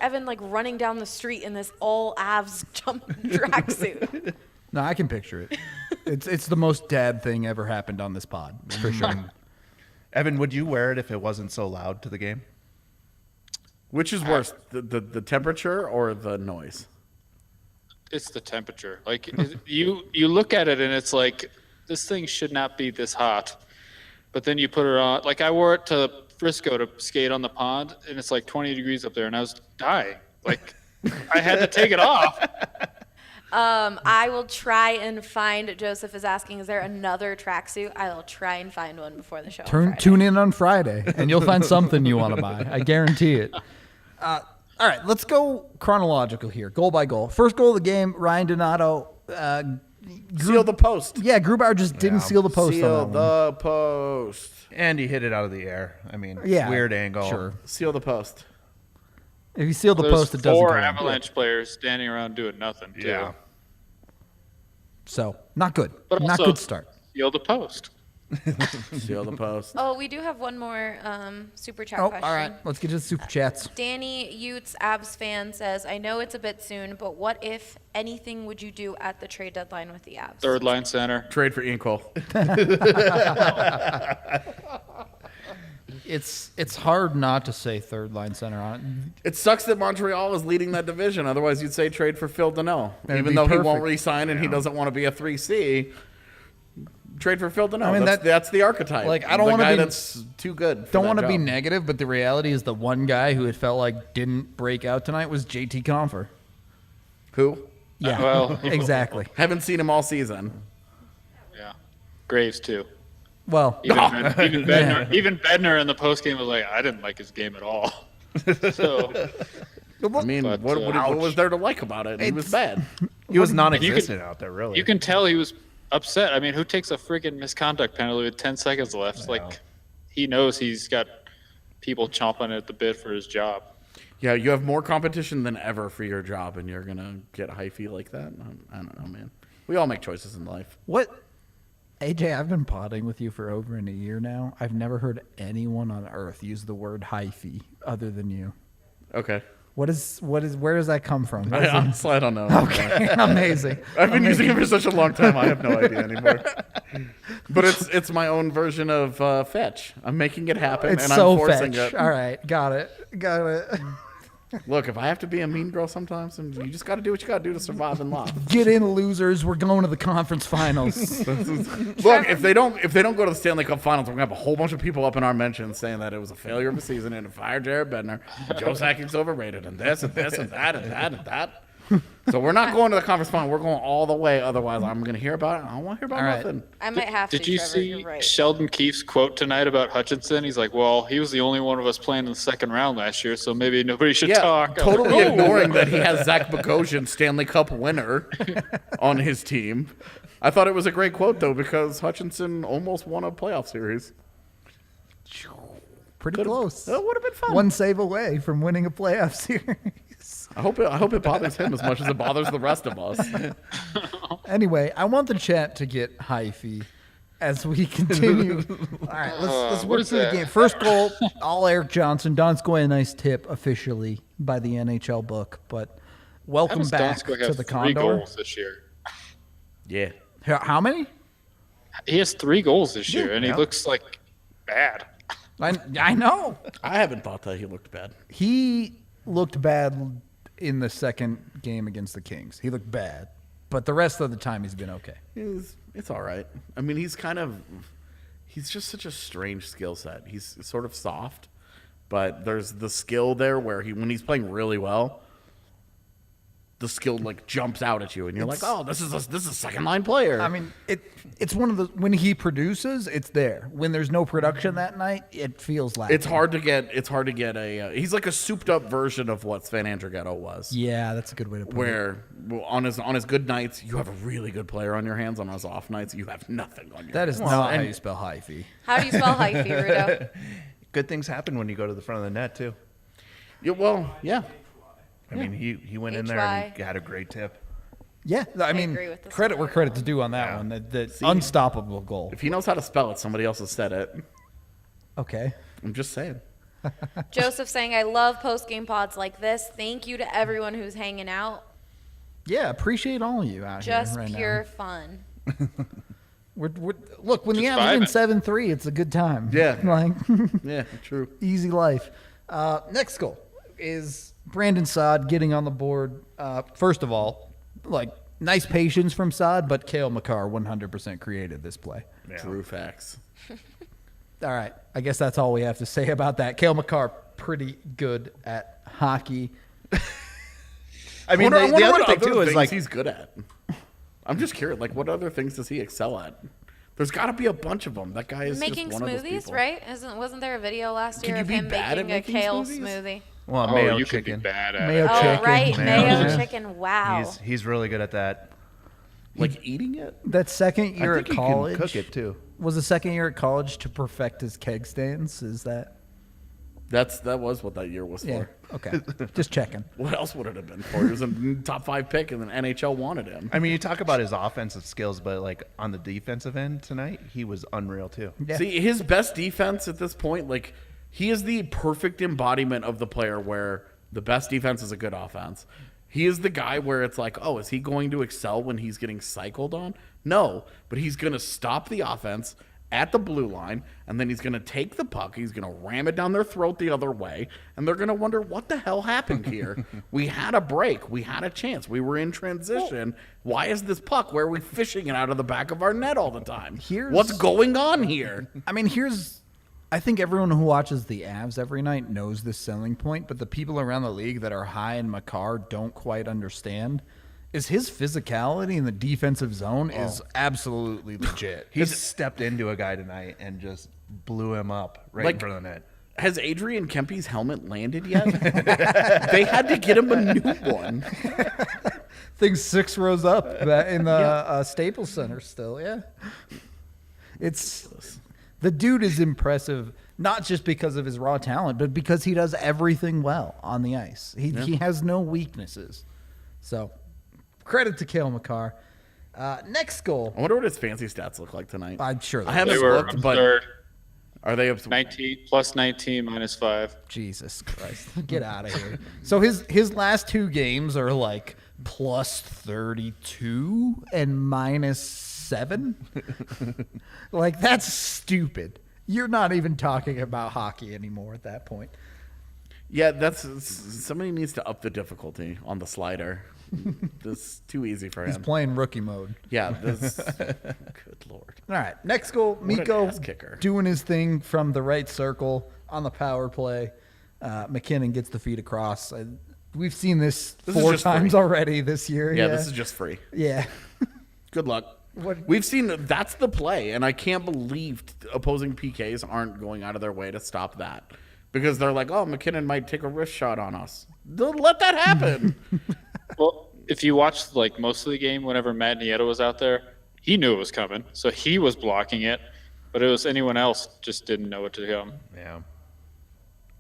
Evan like running down the street in this all Avs jump tracksuit. No, I can picture it. It's the most dad thing ever happened on this pod, for sure. Evan, would you wear it if it wasn't so loud to the game? Which is worse, the temperature or the noise? It's the temperature. Like you look at it and it's like this thing should not be this hot, but then you put it on. Like I wore it to Frisco to skate on the pond, and it's like 20 degrees up there, and I was dying. Like I had to take it off. I will try and find. Joseph is asking, is there another tracksuit? I will try and find one before the show. on Friday. Tune in on Friday, and you'll find something you want to buy. I guarantee it. All right, let's go chronological here, goal by goal. First goal of the game, Ryan Donato. Seal the post. Yeah, Grubauer just didn't seal the post Seal on that one. the post. And he hit it out of the air. I mean, Yeah, weird angle. Sure. Seal the post. If you seal the There's post, it doesn't four go in. Avalanche players standing around doing nothing. Too. Yeah. So, not good. But Not also- good start. Seal the post. Seal the post. Oh, we do have one more super chat Oh, question. all right. Let's get to the super chats. Danny Utes, Abs fan, says, I know it's a bit soon, but what, if anything, would you do at the trade deadline with the Abs? Third line center. Trade for Ian Cole. It's hard not to say third line center on it. It sucks that Montreal is leading that division. Otherwise, you'd say trade for Phil Danault. That'd Even be though he perfect. won't re-sign and he doesn't want to be a 3C, trade for Phil Danault. I mean, that's the archetype. like, I don't The wanna guy be- that's too good. Don't want to be negative, but the reality is the one guy who it felt like didn't break out tonight was JT Confer. Who? Yeah, well- exactly. Haven't seen him all season. Yeah. Graves too. Well, Even Bednar, even Bednar in the postgame was like, I didn't like his game at all. So I mean, But, what was there to like about it? He was bad. He was non-existent out there, really. you can tell he was upset. I mean, who takes a freaking misconduct penalty with 10 seconds left? Like, he knows he's got people chomping at the bit for his job. Yeah, you have more competition than ever for your job, and you're gonna get hyphy like that. I don't know, man. We all make choices in life. what? AJ, I've been potting with you for over a year now. I've never heard anyone on earth use the word hyphy other than you. Okay. Where does that come from? Honestly, I don't know. Okay, amazing. I've been using it for such a long time. I have no idea anymore. But it's my own version of fetch. I'm making it happen, It's and so I'm forcing fetch. it. All right, got it. Look, if I have to be a mean girl sometimes, and you just got to do what you got to do to survive in life. Get in, losers. We're going to the conference finals. Look, if they don't go to the Stanley Cup Finals, we're gonna have a whole bunch of people up in our mentions saying that it was a failure of the season and to fire Jared Bednar, Joe Sakic's overrated, and this and this and that and that and that. So we're not going to the conference final. We're going all the way. Otherwise, I'm gonna hear about it. I don't want to hear about All right. nothing. I might have to. Did you Trevor, see you're right. Sheldon Keefe's quote tonight about Hutchinson? He's like, well, he was the only one of us playing in the second round last year, so maybe nobody should Yeah, talk. I'm totally like, "Oh." ignoring that he has Zach Bogosian, Stanley Cup winner, on his team. I thought it was a great quote though because Hutchinson almost won a playoff series. Pretty close. That would have been fun. One save away from winning a playoff series. I hope it bothers him as much as it bothers the rest of us. Anyway, I want the chat to get hyphy. as we continue. All right, let's what work is through the that? game. First goal, all Eric Johnson. Donskoy, a nice tip officially by the NHL book, but How welcome does back Donskoy to have the 3 Condor. goals this year? Yeah. How many? He has 3 goals this year, and he Yeah. looks like bad. I know. I haven't thought that he looked bad. He looked bad in the second game against the Kings. He looked bad, but the rest of the time he's been okay. It's all right. I mean, he's just such a strange skill set. He's sort of soft, but there's the skill there where when he's playing really well, the skill like jumps out at you, and you're like, oh, this is a second line player. I mean, it's one of the when he produces, it's there. When there's no production that night, it feels like it's hard to get a. He's like a souped up version of what Sven Andrighetto was. Yeah, that's a good way to put it. Where on his good nights you have a really good player on your hands. On his off nights you have nothing on your That hands. is not how you spell hyphy. How do you spell hyphy, Rudo? Good things happen when you go to the front of the net too. Yeah, well, yeah. I mean, he went in there and he got a great tip. Yeah, I mean, agree with this credit one. where credit's due on that one. The unstoppable goal. If he knows how to spell it, somebody else has said it. Okay. I'm just saying. Joseph saying, I love post-game pods like this. Thank you to everyone who's hanging out. Yeah, appreciate all of you out Just here right pure fun. now. We're, look, when the Just Avs win vibing. 7-3, it's a good time. Yeah. Like, Yeah, true. easy life. Next goal is Brandon Saad getting on the board. First of all, like, nice patience from Saad, but Cale Makar 100% created this play. True facts. All right. I guess that's all we have to say about that. Cale Makar, pretty good at hockey. I mean, I the wonder other what thing other too is things like he's good at. I'm just curious. Like, what other things does he excel at? There's got to be a bunch of them. That guy is Making just one of those smoothies, people. right? Wasn't there a video last Can year you of be him bad at making a making kale smoothies? smoothie? well, Oh, mayo you could be chicken. bad at Mayo it. Oh, chicken. right. Mayo Mayo chicken. chicken. Wow. He's really good at that. Like eating it? That second year I at think college he can cook it too. was the second year at college to perfect his keg stands. Is that? That was what that year was Yeah. for. Okay. Just checking. What else would it have been for? He was a top 5 pick, and then NHL wanted him. I mean, you talk about his offensive skills, but like on the defensive end tonight, he was unreal too. Yeah. See, his best defense at this point, like, he is the perfect embodiment of the player where the best defense is a good offense. He is the guy where it's like, oh, is he going to excel when he's getting cycled on? No, but he's going to stop the offense at the blue line, and then he's going to take the puck, he's going to ram it down their throat the other way, and they're going to wonder, what the hell happened here? We had a break. We had a chance. We were in transition. Why is this puck? Where are we fishing it out of the back of our net all the time? What's going on here? I mean, I think everyone who watches the Avs every night knows this selling point, but the people around the league that are high in Makar don't quite understand. Is his physicality in the defensive zone is absolutely legit. He stepped into a guy tonight and just blew him up right Like- in front of the net. Has Adrian Kempe's helmet landed yet? They had to get him a new one. Things 6 rows up in the Staples Center still, yeah. The dude is impressive, not just because of his raw talent, but because he does everything well on the ice. He has no weaknesses. So, credit to Cale Makar. Next goal. I wonder what his fancy stats look like tonight. I'm sure I they haven't They were looked, but absurd. are they 19 plus 19 minus 5. Jesus Christ. Get out of here. So his last 2 games are like plus 32 and minus 7. Like, that's stupid. You're not even talking about hockey anymore at that point. Yeah, somebody needs to up the difficulty on the slider. This is too easy for He's him. playing rookie mode. Yeah, this. Good lord. All right, next goal. an Mikko ass kicker. doing his thing from the right circle on the power play. McKinnon gets the feed across. We've seen this This is 4 just times free. already this year. Yeah, this is just free. Yeah. Good luck. What- We've seen that's the play, and I can't believe opposing PKs aren't going out of their way to stop that because they're like, "Oh, McKinnon might take a wrist shot on us." Don't let that happen. Well, if you watched like most of the game, whenever Matt Nieto was out there, he knew it was coming, so he was blocking it. But it was anyone else just didn't know what to do. Yeah.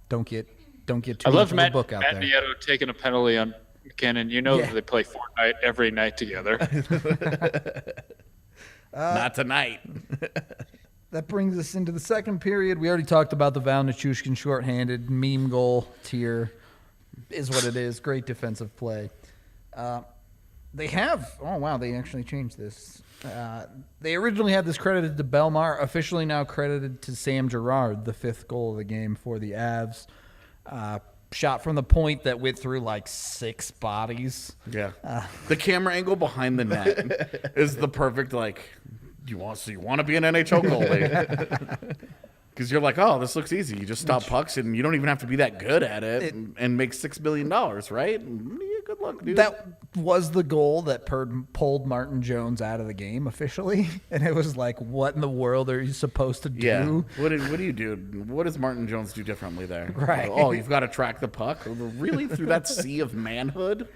Don't get too I much love of Matt, a book out Matt there. Nieto taking a penalty on McKinnon. You know Yeah. that they play Fortnite every night together. Not tonight. That brings us into the second period. We already talked about the Val Nichushkin shorthanded meme goal tier. Is what it is. Great defensive play. They have. Oh, wow. They actually changed this. They originally had this credited to Belmar, officially now credited to Sam Girard, the 5th goal of the game for the Avs. Shot from the point that went through like 6 bodies. Yeah. The camera angle behind the net is the perfect, like, you want to be an NHL goalie. Because you're like, oh, this looks easy. You just stop pucks, and you don't even have to be that good at it and make $6 million, right? And, yeah, good luck, dude. That was the goal that pulled Martin Jones out of the game officially. And it was like, what in the world are you supposed to do? Yeah. What do you do? What does Martin Jones do differently there? Right. Oh, you've got to track the puck? Really? Through that sea of manhood?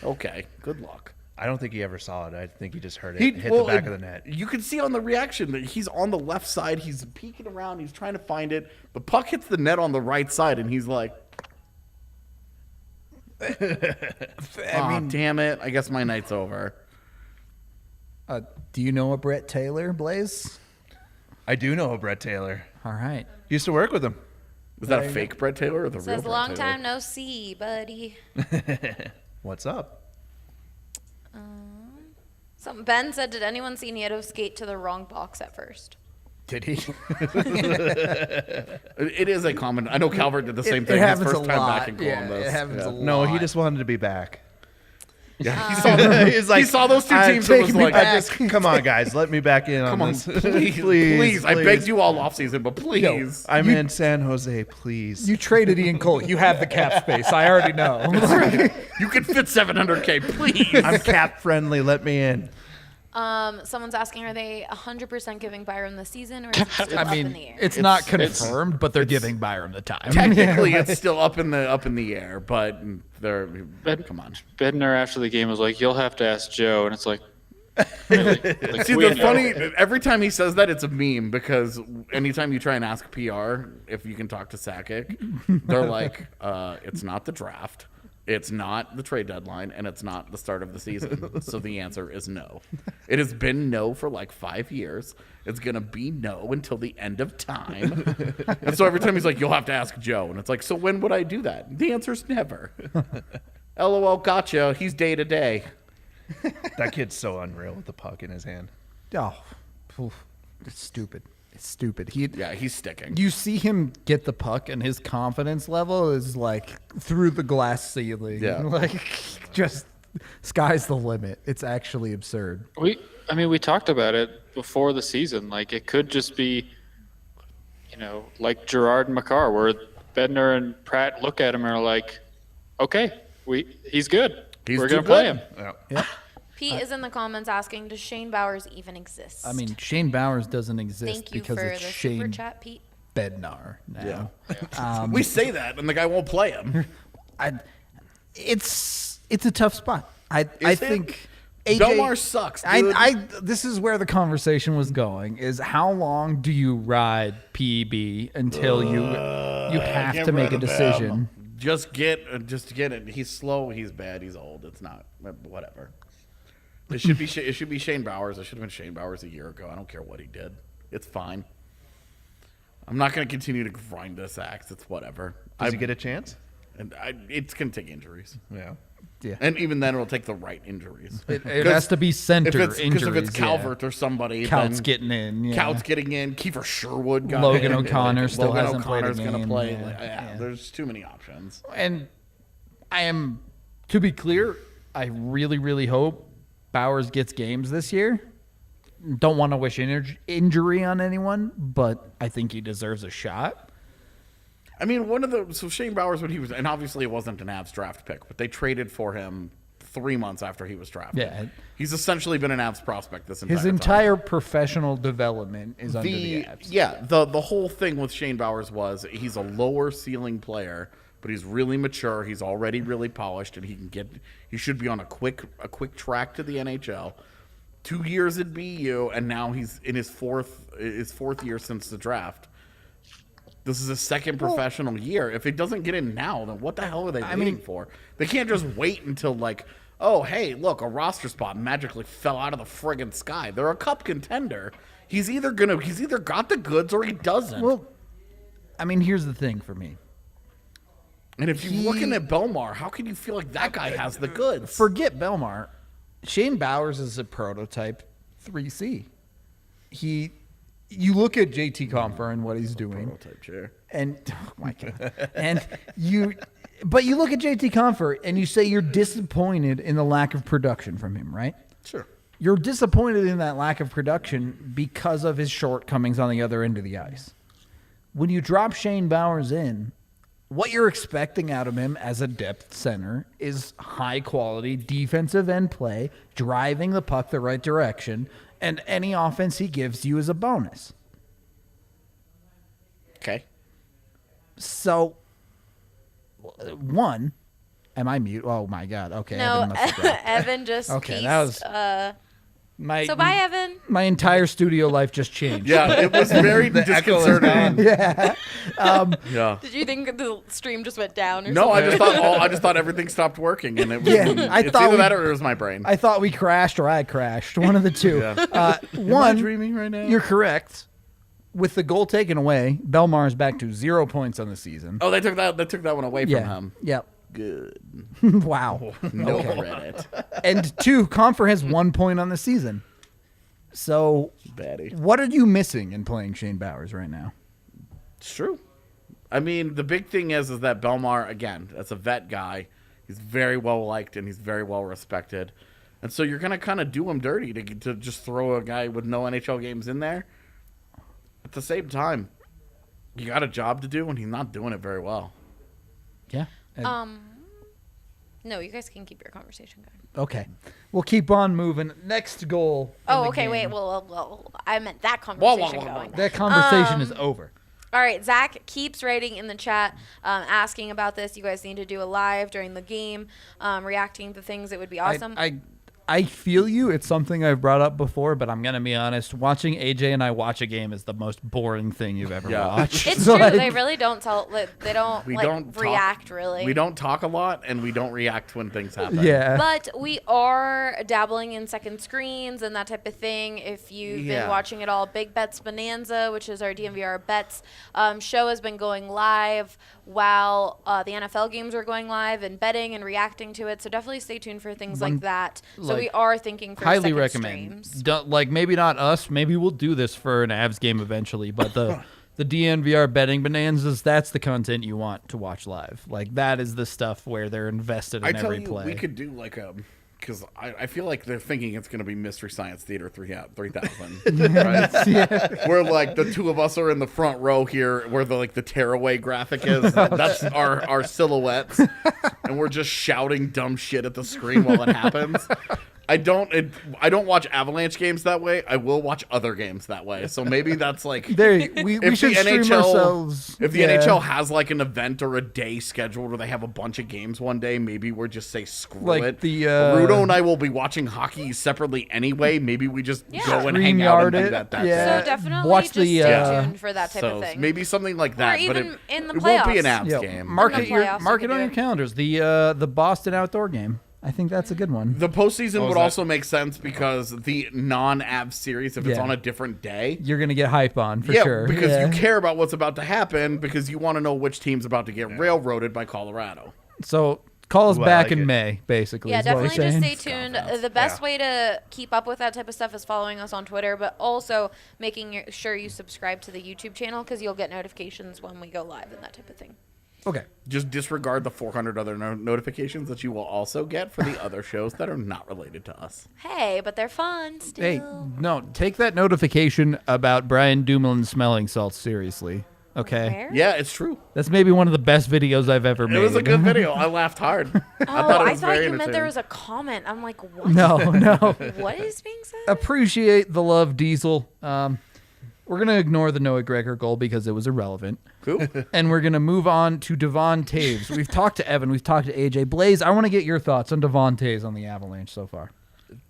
Okay. Good luck. I don't think he ever saw it. I think he just heard it hit the back of the net. You can see on the reaction that he's on the left side. He's peeking around. He's trying to find it. The puck hits the net on the right side, and he's like, I mean, damn it. I guess my night's over. Do you know a Brett Taylor, Blais? I do know a Brett Taylor. All right. Used to work with him. Is that a fake Brett Taylor or the real Says Brett long Taylor? time no see, buddy. What's up? Ben said, did anyone see Nieto skate to the wrong box at first? Did he? It is a common. I know Calvert did the same thing. It happens his first a time lot. back in Columbus. It happens a lot. No, he just wanted to be back. Yeah, he saw them. He saw those two teams and was like, come on, guys, let me back in "Come on on, this. please. I begged you all off season, but please." I'm in San Jose, please. You traded Ian Cole. You have the cap space. I already know. You could fit $700K, please. I'm cap friendly. Let me in. Someone's asking, are they 100% giving Byram the season, or is it still up in the air? It's not confirmed, but they're giving Byram the time. Technically, it's still up in the air, but they're come on. Bednar after the game was like, "You'll have to ask Joe," and it's like, really? Like, See, we the know. funny, every time he says that, it's a meme because anytime you try and ask PR if you can talk to Sakic, they're like, it's not the draft, it's not the trade deadline, and it's not the start of the season. So the answer is no. It has been no for like 5 years. It's going to be no until the end of time. And so every time he's like, you'll have to ask Joe. And it's like, so when would I do that? The answer's never. LOL, gotcha. He's day to day. That kid's so unreal with the puck in his hand. Oh, oof. It's stupid. It's stupid. He's sticking. You see him get the puck, and his confidence level is like through the glass ceiling. Yeah. Like, just sky's the limit. It's actually absurd. We talked about it before the season. Like, it could just be, like Girard and Makar, where Bednar and Pratt look at him and are like, okay, he's good. We're going to play him. Yeah. Pete is in the comments asking, does Shane Bowers even exist? I mean, Shane Bowers doesn't exist Thank you because for it's the Shane super chat, Pete. Bednar now. We say that, and the guy won't play him. It's a tough spot. I think AJ, Belmar sucks, dude. This is where the conversation was going, is how long do you ride PEB until you have to make a decision? Just get it. He's slow. He's bad. He's old. It's not whatever. It should be Shane Bowers. It should have been Shane Bowers a year ago. I don't care what he did. It's fine. I'm not going to continue to grind this axe. It's whatever. Does he get a chance? And it's going to take injuries. Yeah. Yeah. And even then, it'll take the right injuries. It has to be center Because injuries. if it's Calvert or somebody, Coutts then getting in. Yeah. Coutts getting in. Kiefer Sherwood got Logan in. O'Connor still Logan hasn't played a O'Connor's gonna game. play. Yeah. Yeah, there's too many options. And to be clear, I really, really hope Bowers gets games this year. Don't want to wish injury on anyone, but I think he deserves a shot. I mean, so Shane Bowers, when he was, and obviously it wasn't an Avs draft pick, but they traded for him 3 months after he was drafted. Yeah. He's essentially been an Avs prospect this entire His time. entire professional development is under the Avs. Yeah, the whole thing with Shane Bowers was he's a lower ceiling player, but he's really mature. He's already really polished, and he should be on a quick track to the NHL. 2 years at BU, and now he's in his fourth year since the draft. This is his second professional year. If it doesn't get in now, then what the hell are they waiting for? They can't just wait until like, oh, hey, look, a roster spot magically fell out of the friggin' sky. They're a cup contender. He's either got the goods or he doesn't. Well, I mean, here's the thing for me. And if you're looking at Belmar, how can you feel like that guy has the goods? Forget Belmar. Shane Bowers is a prototype 3C. You look at JT Compher and what he's doing. Prototype chair. And oh my god. But you look at JT Compher and you say you're disappointed in the lack of production from him, right? Sure. You're disappointed in that lack of production because of his shortcomings on the other end of the ice. When you drop Shane Bowers in, what you're expecting out of him as a depth center is high-quality defensive end play, driving the puck the right direction, and any offense he gives you is a bonus. Okay. So, one, am I mute? Oh, my God. Okay. No, Evan must have dropped. Evan just Okay, pieced, that was- so bye, Evan. My entire studio life just changed. Yeah, it was very disconcerting. Yeah. Yeah. Did you think the stream just went down or No, something? I just thought everything stopped working, and it was. Yeah, I it's thought either we- that or it was my brain. I thought we crashed or I crashed. One of the two. Yeah. One, dreaming right now? you're correct. With the goal taken away, Belmar is back to 0 points on the season. Oh, they took that one away from yeah. him. Yep. Good. Wow. No credit. And two, Compher has 1 point on the season. So, Batty. what are you missing in playing Shane Bowers right now? It's true. I mean, the big thing is that Belmar, again, that's a vet guy. He's very well liked and he's very well respected. And so you're going to kind of do him dirty to just throw a guy with no NHL games in there. At the same time, you got a job to do and he's not doing it very well. Yeah. No, you guys can keep your conversation going. Okay. We'll keep on moving. Next goal. in Oh, the okay, game. wait. Well, I meant that conversation going. That conversation is over. All right, Zach keeps writing in the chat, asking about this. You guys need to do a live during the game, reacting to things. It would be awesome. I feel you. It's something I've brought up before, but I'm gonna be honest. Watching AJ and I watch a game is the most boring thing you've ever watched. It's So, true. like, They really don't tell. They don't We like don't react talk, really. We don't talk a lot and we don't react when things happen. Yeah. But we are dabbling in second screens and that type of thing. If you've Yeah. been watching it all, Big Bets Bonanza, which is our DNVR Bets show, has been going live while the NFL games are going live and betting and reacting to it. So definitely stay tuned for things like that. So we are thinking for highly second recommend. streams. Like maybe not us. Maybe we'll do this for an Avs game eventually. But the DNVR betting bonanzas, that's the content you want to watch live. Like that is the stuff where they're invested in I tell every you, play. we could do like a, because I feel like they're thinking it's going to be Mystery Science Theater 3000, right? Where like the two of us are in the front row here, where the tearaway graphic is. That's our silhouettes, and we're just shouting dumb shit at the screen while it happens. I don't watch Avalanche games that way. I will watch other games that way. So maybe that's like we should stream ourselves. If the NHL has like an event or a day scheduled where they have a bunch of games one day, maybe we're just say screw Like it. the, Rudo and I will be watching hockey separately anyway. Maybe we just go and hang out and StreamYard do it. that. Yeah. So definitely Watch just the, stay tuned for that type So of thing. maybe something like that. Or but even in the it won't be an playoffs. Avs Yeah, game. mark In it the your playoffs, mark we it could on do your it. calendars. The Boston outdoor game. I think that's a good one. The postseason would that? also make sense because the non-Avs series, if it's Yeah. on a different day, You're gonna get hype on for yeah, sure. because Yeah. you care about what's about to happen because you want to know which team's about to get railroaded by Colorado. So call us Ooh, I back like in it. May, basically. Yeah, is what you're definitely just saying. stay tuned. Confidence. The best Yeah. way to keep up with that type of stuff is following us on Twitter, but also making sure you subscribe to the YouTube channel because you'll get notifications when we go live and that type of thing. Okay. Just disregard the 400 other notifications that you will also get for the other shows that are not related to us. Hey, but they're fun still. Hey, no, take that notification about Brian Dumoulin smelling salts seriously. Okay. Where? Yeah, it's true. That's maybe one of the best videos I've ever made. It was a good video. I laughed hard. Oh, I thought you meant there was a comment. I'm like, what? No. What is being said? Appreciate the love, Diesel. We're going to ignore the Noah Gregor goal because it was irrelevant. Who? And we're going to move on to Devon Taves. We've talked to Evan. We've talked to AJ. Blais, I want to get your thoughts on Devon Taves on the Avalanche so far.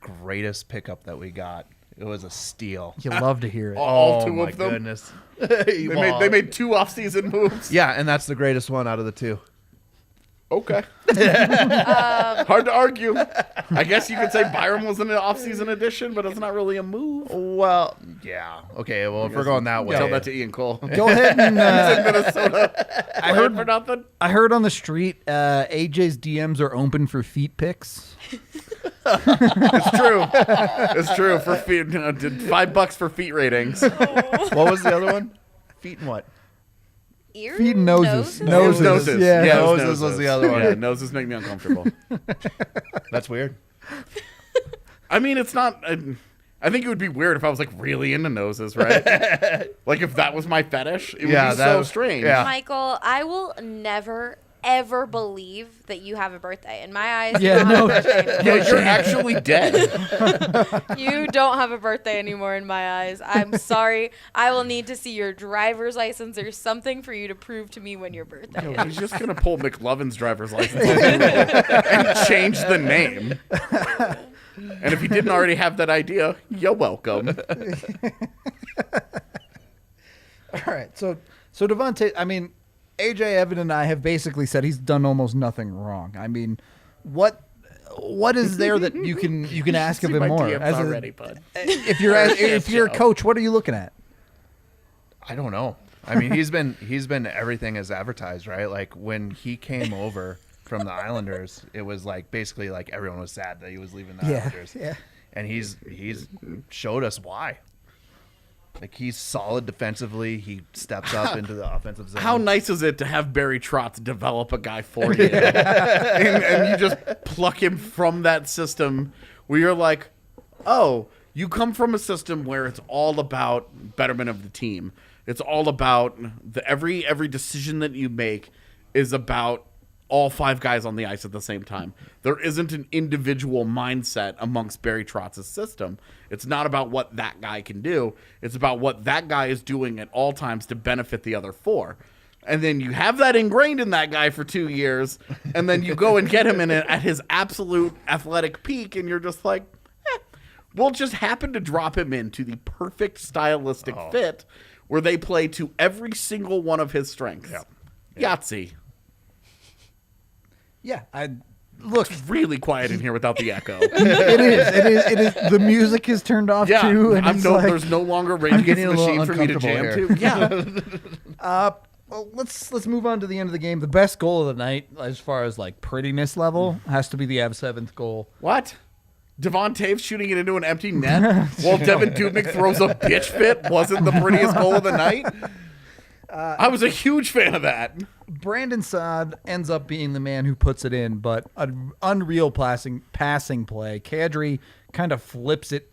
Greatest pickup that we got It was a steal. You love to hear it. All two my of them. goodness. They made 2 off-season moves. Yeah, and that's the greatest one out of the 2. Okay. Hard to argue. I guess you could say Byram was an off-season addition, but it's not really a move. Well, yeah. Okay, well, if we're going that way. Tell that to Ian Cole. Go ahead and Minnesota. I heard for nothing. I heard on the street AJ's DMs are open for feet pics. It's true. It's true for feet. $5 for feet ratings. What was the other one? Feet and what? Ears? Feet and noses. Noses. Yeah. Yeah, it was Noses was the other one. Yeah, noses make me uncomfortable. That's weird. I mean, it's not. I think it would be weird if I was like really into noses, right? Like if that was my fetish, it would be so strange. Yeah. Michael, I will never, ever believe that you have a birthday. In my eyes, Yeah, you don't have a birthday anymore. Yeah, you're actually dead. You don't have a birthday anymore in my eyes. I'm sorry. I will need to see your driver's license or something for you to prove to me when your birthday is. He's just gonna pull McLovin's driver's license and change the name. And if he didn't already have that idea, you're welcome. All right. So Devontae, I mean, AJ, Evan, and I have basically said he's done almost nothing wrong. I mean, what is there that you can ask of See him my more? DMs already, bud. If you're a coach, what are you looking at? I don't know. I mean, he's been everything as advertised, right? Like when he came over from the Islanders, it was like basically like everyone was sad that he was leaving the Islanders. Yeah. And he's showed us why. Like he's solid defensively. He steps up into the offensive zone. How nice is it to have Barry Trotz develop a guy for you, and you just pluck him from that system where you're like, oh, you come from a system where it's all about betterment of the team. It's all about every decision that you make is about all 5 guys on the ice at the same time. There isn't an individual mindset amongst Barry Trotz's system. It's not about what that guy can do. It's about what that guy is doing at all times to benefit the other 4. And then you have that ingrained in that guy for 2 years, and then you go and get him at his absolute athletic peak, and you're just like, we'll just happen to drop him into the perfect stylistic fit where they play to every single one of his strengths. Yahtzee. Yeah, look. It's really quiet in here without the echo. It is. The music is turned off Yeah, too, and it's like, there's no longer Rage getting Against the a little Machine for me to jam uncomfortable to. Yeah. well, let's move on to the end of the game. The best goal of the night, as far as like prettiness level, has to be the Avs' 7th goal. What? Devon Taves shooting it into an empty net while Devin Dubnyk throws a bitch fit wasn't the prettiest goal of the night? I was a huge fan of that. Brandon Saad ends up being the man who puts it in, but an unreal passing play. Kadri kind of flips it.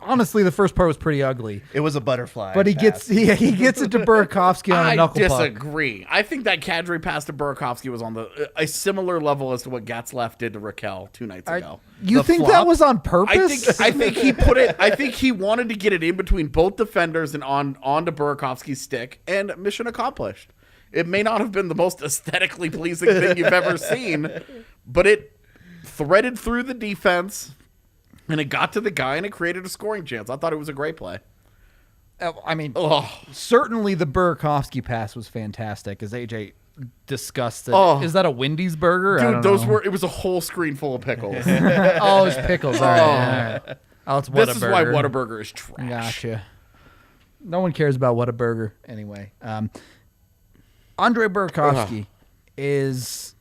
Honestly, the first part was pretty ugly. It was a butterfly. But he pass. gets it to Burakovsky on a I knuckle puck. disagree. I think that Kadri pass to Burakovsky was on a similar level as to what Getzlaf did to Raquel 2 nights ago. You The think that flop? was on purpose? I think he put it. I think he wanted to get it in between both defenders and onto Burakovsky's stick, and mission accomplished. It may not have been the most aesthetically pleasing thing you've ever seen, but it threaded through the defense, and it got to the guy, and it created a scoring chance. I thought it was a great play. I mean, certainly the Burakovsky pass was fantastic, as AJ discussed it. Oh. Is that a Wendy's burger? I Dude, don't know. it was a whole screen full of pickles. Oh, it's pickles. All right. All right. Oh, it's Whataburger. This is why Whataburger is trash. Gotcha. No one cares about Whataburger anyway. Andre Burakovsky is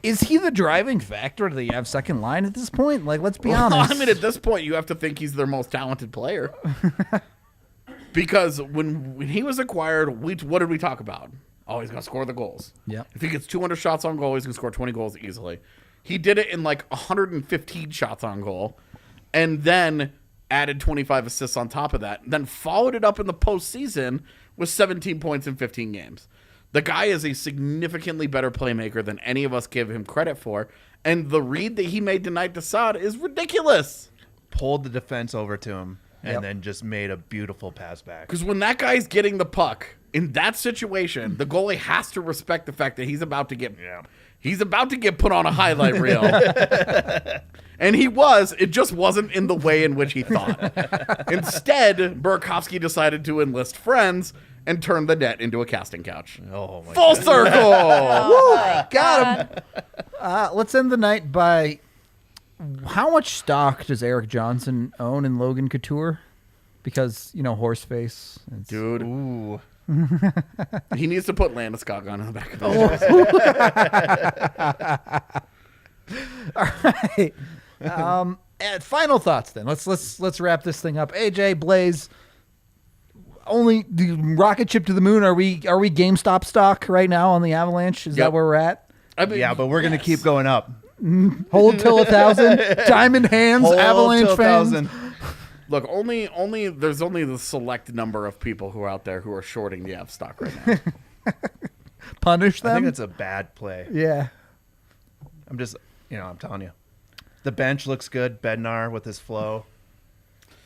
he the driving factor? Do they have second line at this point? Like, let's be honest. I mean, at this point, you have to think he's their most talented player. Because when he was acquired, what did we talk about? Oh, he's going to score the goals. Yep. If he gets 200 shots on goal, he's going to score 20 goals easily. He did it in like 115 shots on goal, and then added 25 assists on top of that. Then followed it up in the postseason with 17 points in 15 games. The guy is a significantly better playmaker than any of us give him credit for, and the read that he made tonight to Saad is ridiculous. Pulled the defense over to him and Yep. then just made a beautiful pass back. Because when that guy's getting the puck in that situation, the goalie has to respect the fact that he's about to get put on a highlight reel. And he was. It just wasn't in the way in which he thought. Instead, Burakovsky decided to enlist friends and turn the net into a casting couch. Oh my Full circle. Oh my got God. Let's end the night by how much stock does Eric Johnson own in Logan Couture? Because, horse face. Dude, Ooh. he needs to put Landeskog on the back of his All right. And final thoughts then. Let's wrap this thing up. AJ, Blais, only the rocket ship to the moon. Are we GameStop stock right now on the Avalanche? Is that Yep. where we're at? I mean, Yeah, but we're gonna keep going up. Hold till 1,000. Diamond hands. Hold Avalanche till fans. 1,000. Look, there's only the select number of people who are out there who are shorting the Av stock right now. Punish them. I think that's a bad play. yeah. I'm just, I'm telling you, the bench looks good. Bednar with his flow.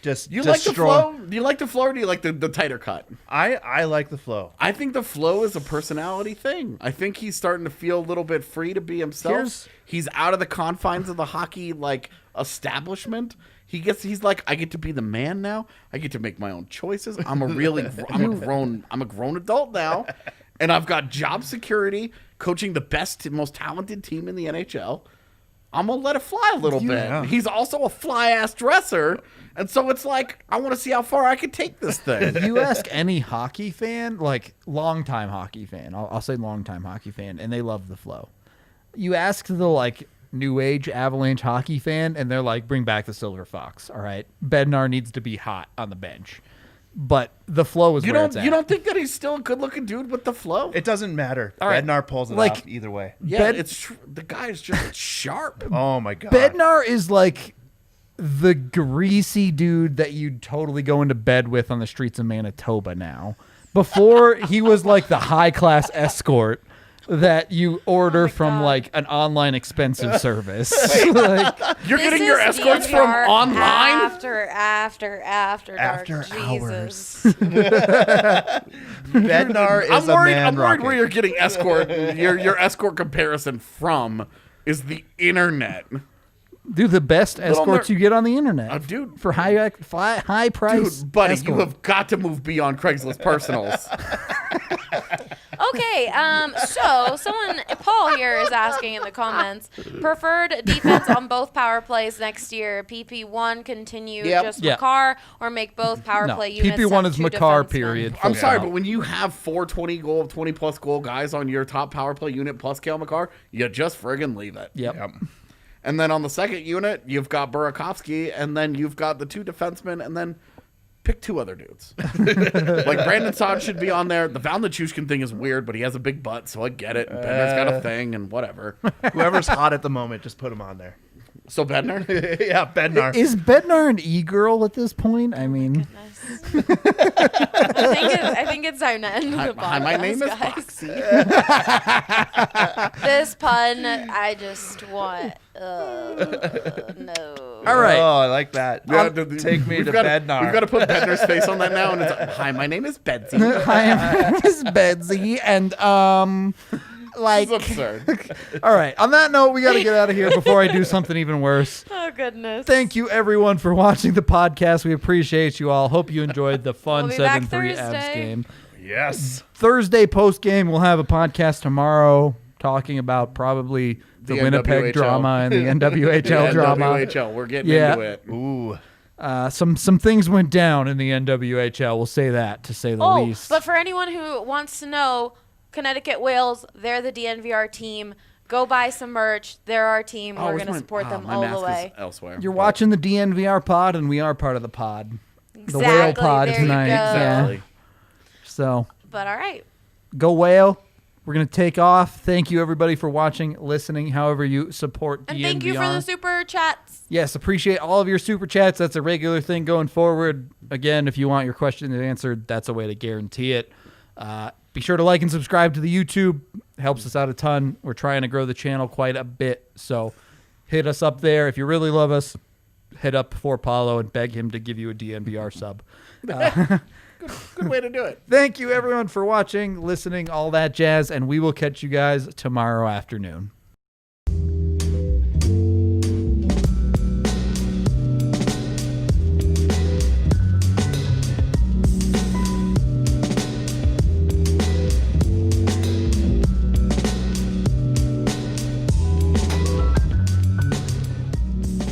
Just You like the destroy- flow? Do you like the flow or do you like the tighter cut? I like the flow. I think the flow is a personality thing. I think he's starting to feel a little bit free to be himself. He's out of the confines of the hockey establishment. He's like, I get to be the man now. I get to make my own choices. I'm a grown adult now, and I've got job security, coaching the best, most talented team in the NHL. I'm gonna let it fly a little bit. He's also a fly ass dresser, and so it's like I want to see how far I can take this thing. You ask any hockey fan, longtime hockey fan, I'll say longtime hockey fan, and they love the flow. You ask the new age Avalanche hockey fan, and they're like, bring back the Silver Fox. All right, Bednar needs to be hot on the bench, but the flow is where it's at. You don't think that he's still a good looking dude with the flow? It doesn't matter. All right. Bednar pulls it Like- off either way. Yeah, the guy is just sharp. Oh my god. Bednar is like the greasy dude that you'd totally go into bed with on the streets of Manitoba now. Before he was like the high class escort that you order from God. an online expensive service. You're This getting your is escorts from DNVR online? After dark. After Jesus. Bednar is I'm a worried. man I'm worried rocket. where you're getting escort. your escort comparison from is the internet, Do the best escorts you get on the internet. dude. For high price. Dude, buddy, escort. you have got to move beyond Craigslist personals. Okay, so Paul here is asking in the comments, preferred defense on both power plays next year. PP1 continue just Yeah. Makar or make both power No, play units. PP1 send is two Makar, defensemen? period. I'm Full sorry, stop. but when you have 20 plus goal guys on your top power play unit plus Cale Makar, you just friggin' leave it. Yep. And then on the second unit, you've got Burakovsky, and then you've got the two defensemen, and then pick two other dudes. Brandon Saad should be on there. The Valnichushkin thing is weird, but he has a big butt, so I get it. And Bednar's got a thing, and whatever. Whoever's hot at the moment, just put him on there. So Bednar? Yeah, Bednar. Is Bednar an e-girl at this point? I mean, I think it's time to end the podcast. Hi, my name is guys. Foxy. This pun, I just want. No. all right. Oh, I like that. Take me We've to gotta- Bednar. We've got to put Bednar's face on that now, and it's hi, my name is Betsy. Hi, I'm Miss Betsy, and It's absurd. all right. On that note, we got to get out of here before I do something even worse. Oh, goodness. Thank you, everyone, for watching the podcast. We appreciate you all. Hope you enjoyed the fun We'll be back 7-3 Avs Thursday. game. Yes. Thursday post game, we'll have a podcast tomorrow talking about probably the Winnipeg NWHL. drama and the NWHL drama. NWHL, we're getting Yeah. into it. Ooh. Some things went down in the NWHL. We'll say that, to say the least. But for anyone who wants to know, Connecticut Whales, they're the DNVR team. Go buy some merch. They're our team. We're where's going to my- support them my all mask the is way. elsewhere. You're but- watching the DNVR pod, and we are part of the pod. The Exactly, whale pod there you tonight. go. Yeah. Exactly. So But all right. go whale. We're going to take off. Thank you, everybody, for watching, listening, however you support And DNVR. thank you for the super chats. Yes, appreciate all of your super chats. That's a regular thing going forward. Again, if you want your questions answered, that's a way to guarantee it. Be sure to like and subscribe to the YouTube. Helps us out a ton. We're trying to grow the channel quite a bit. So hit us up there. If you really love us, hit up for Paulo and beg him to give you a DNVR sub. Good way to do it. Thank you, everyone, for watching, listening, all that jazz, and we will catch you guys tomorrow afternoon.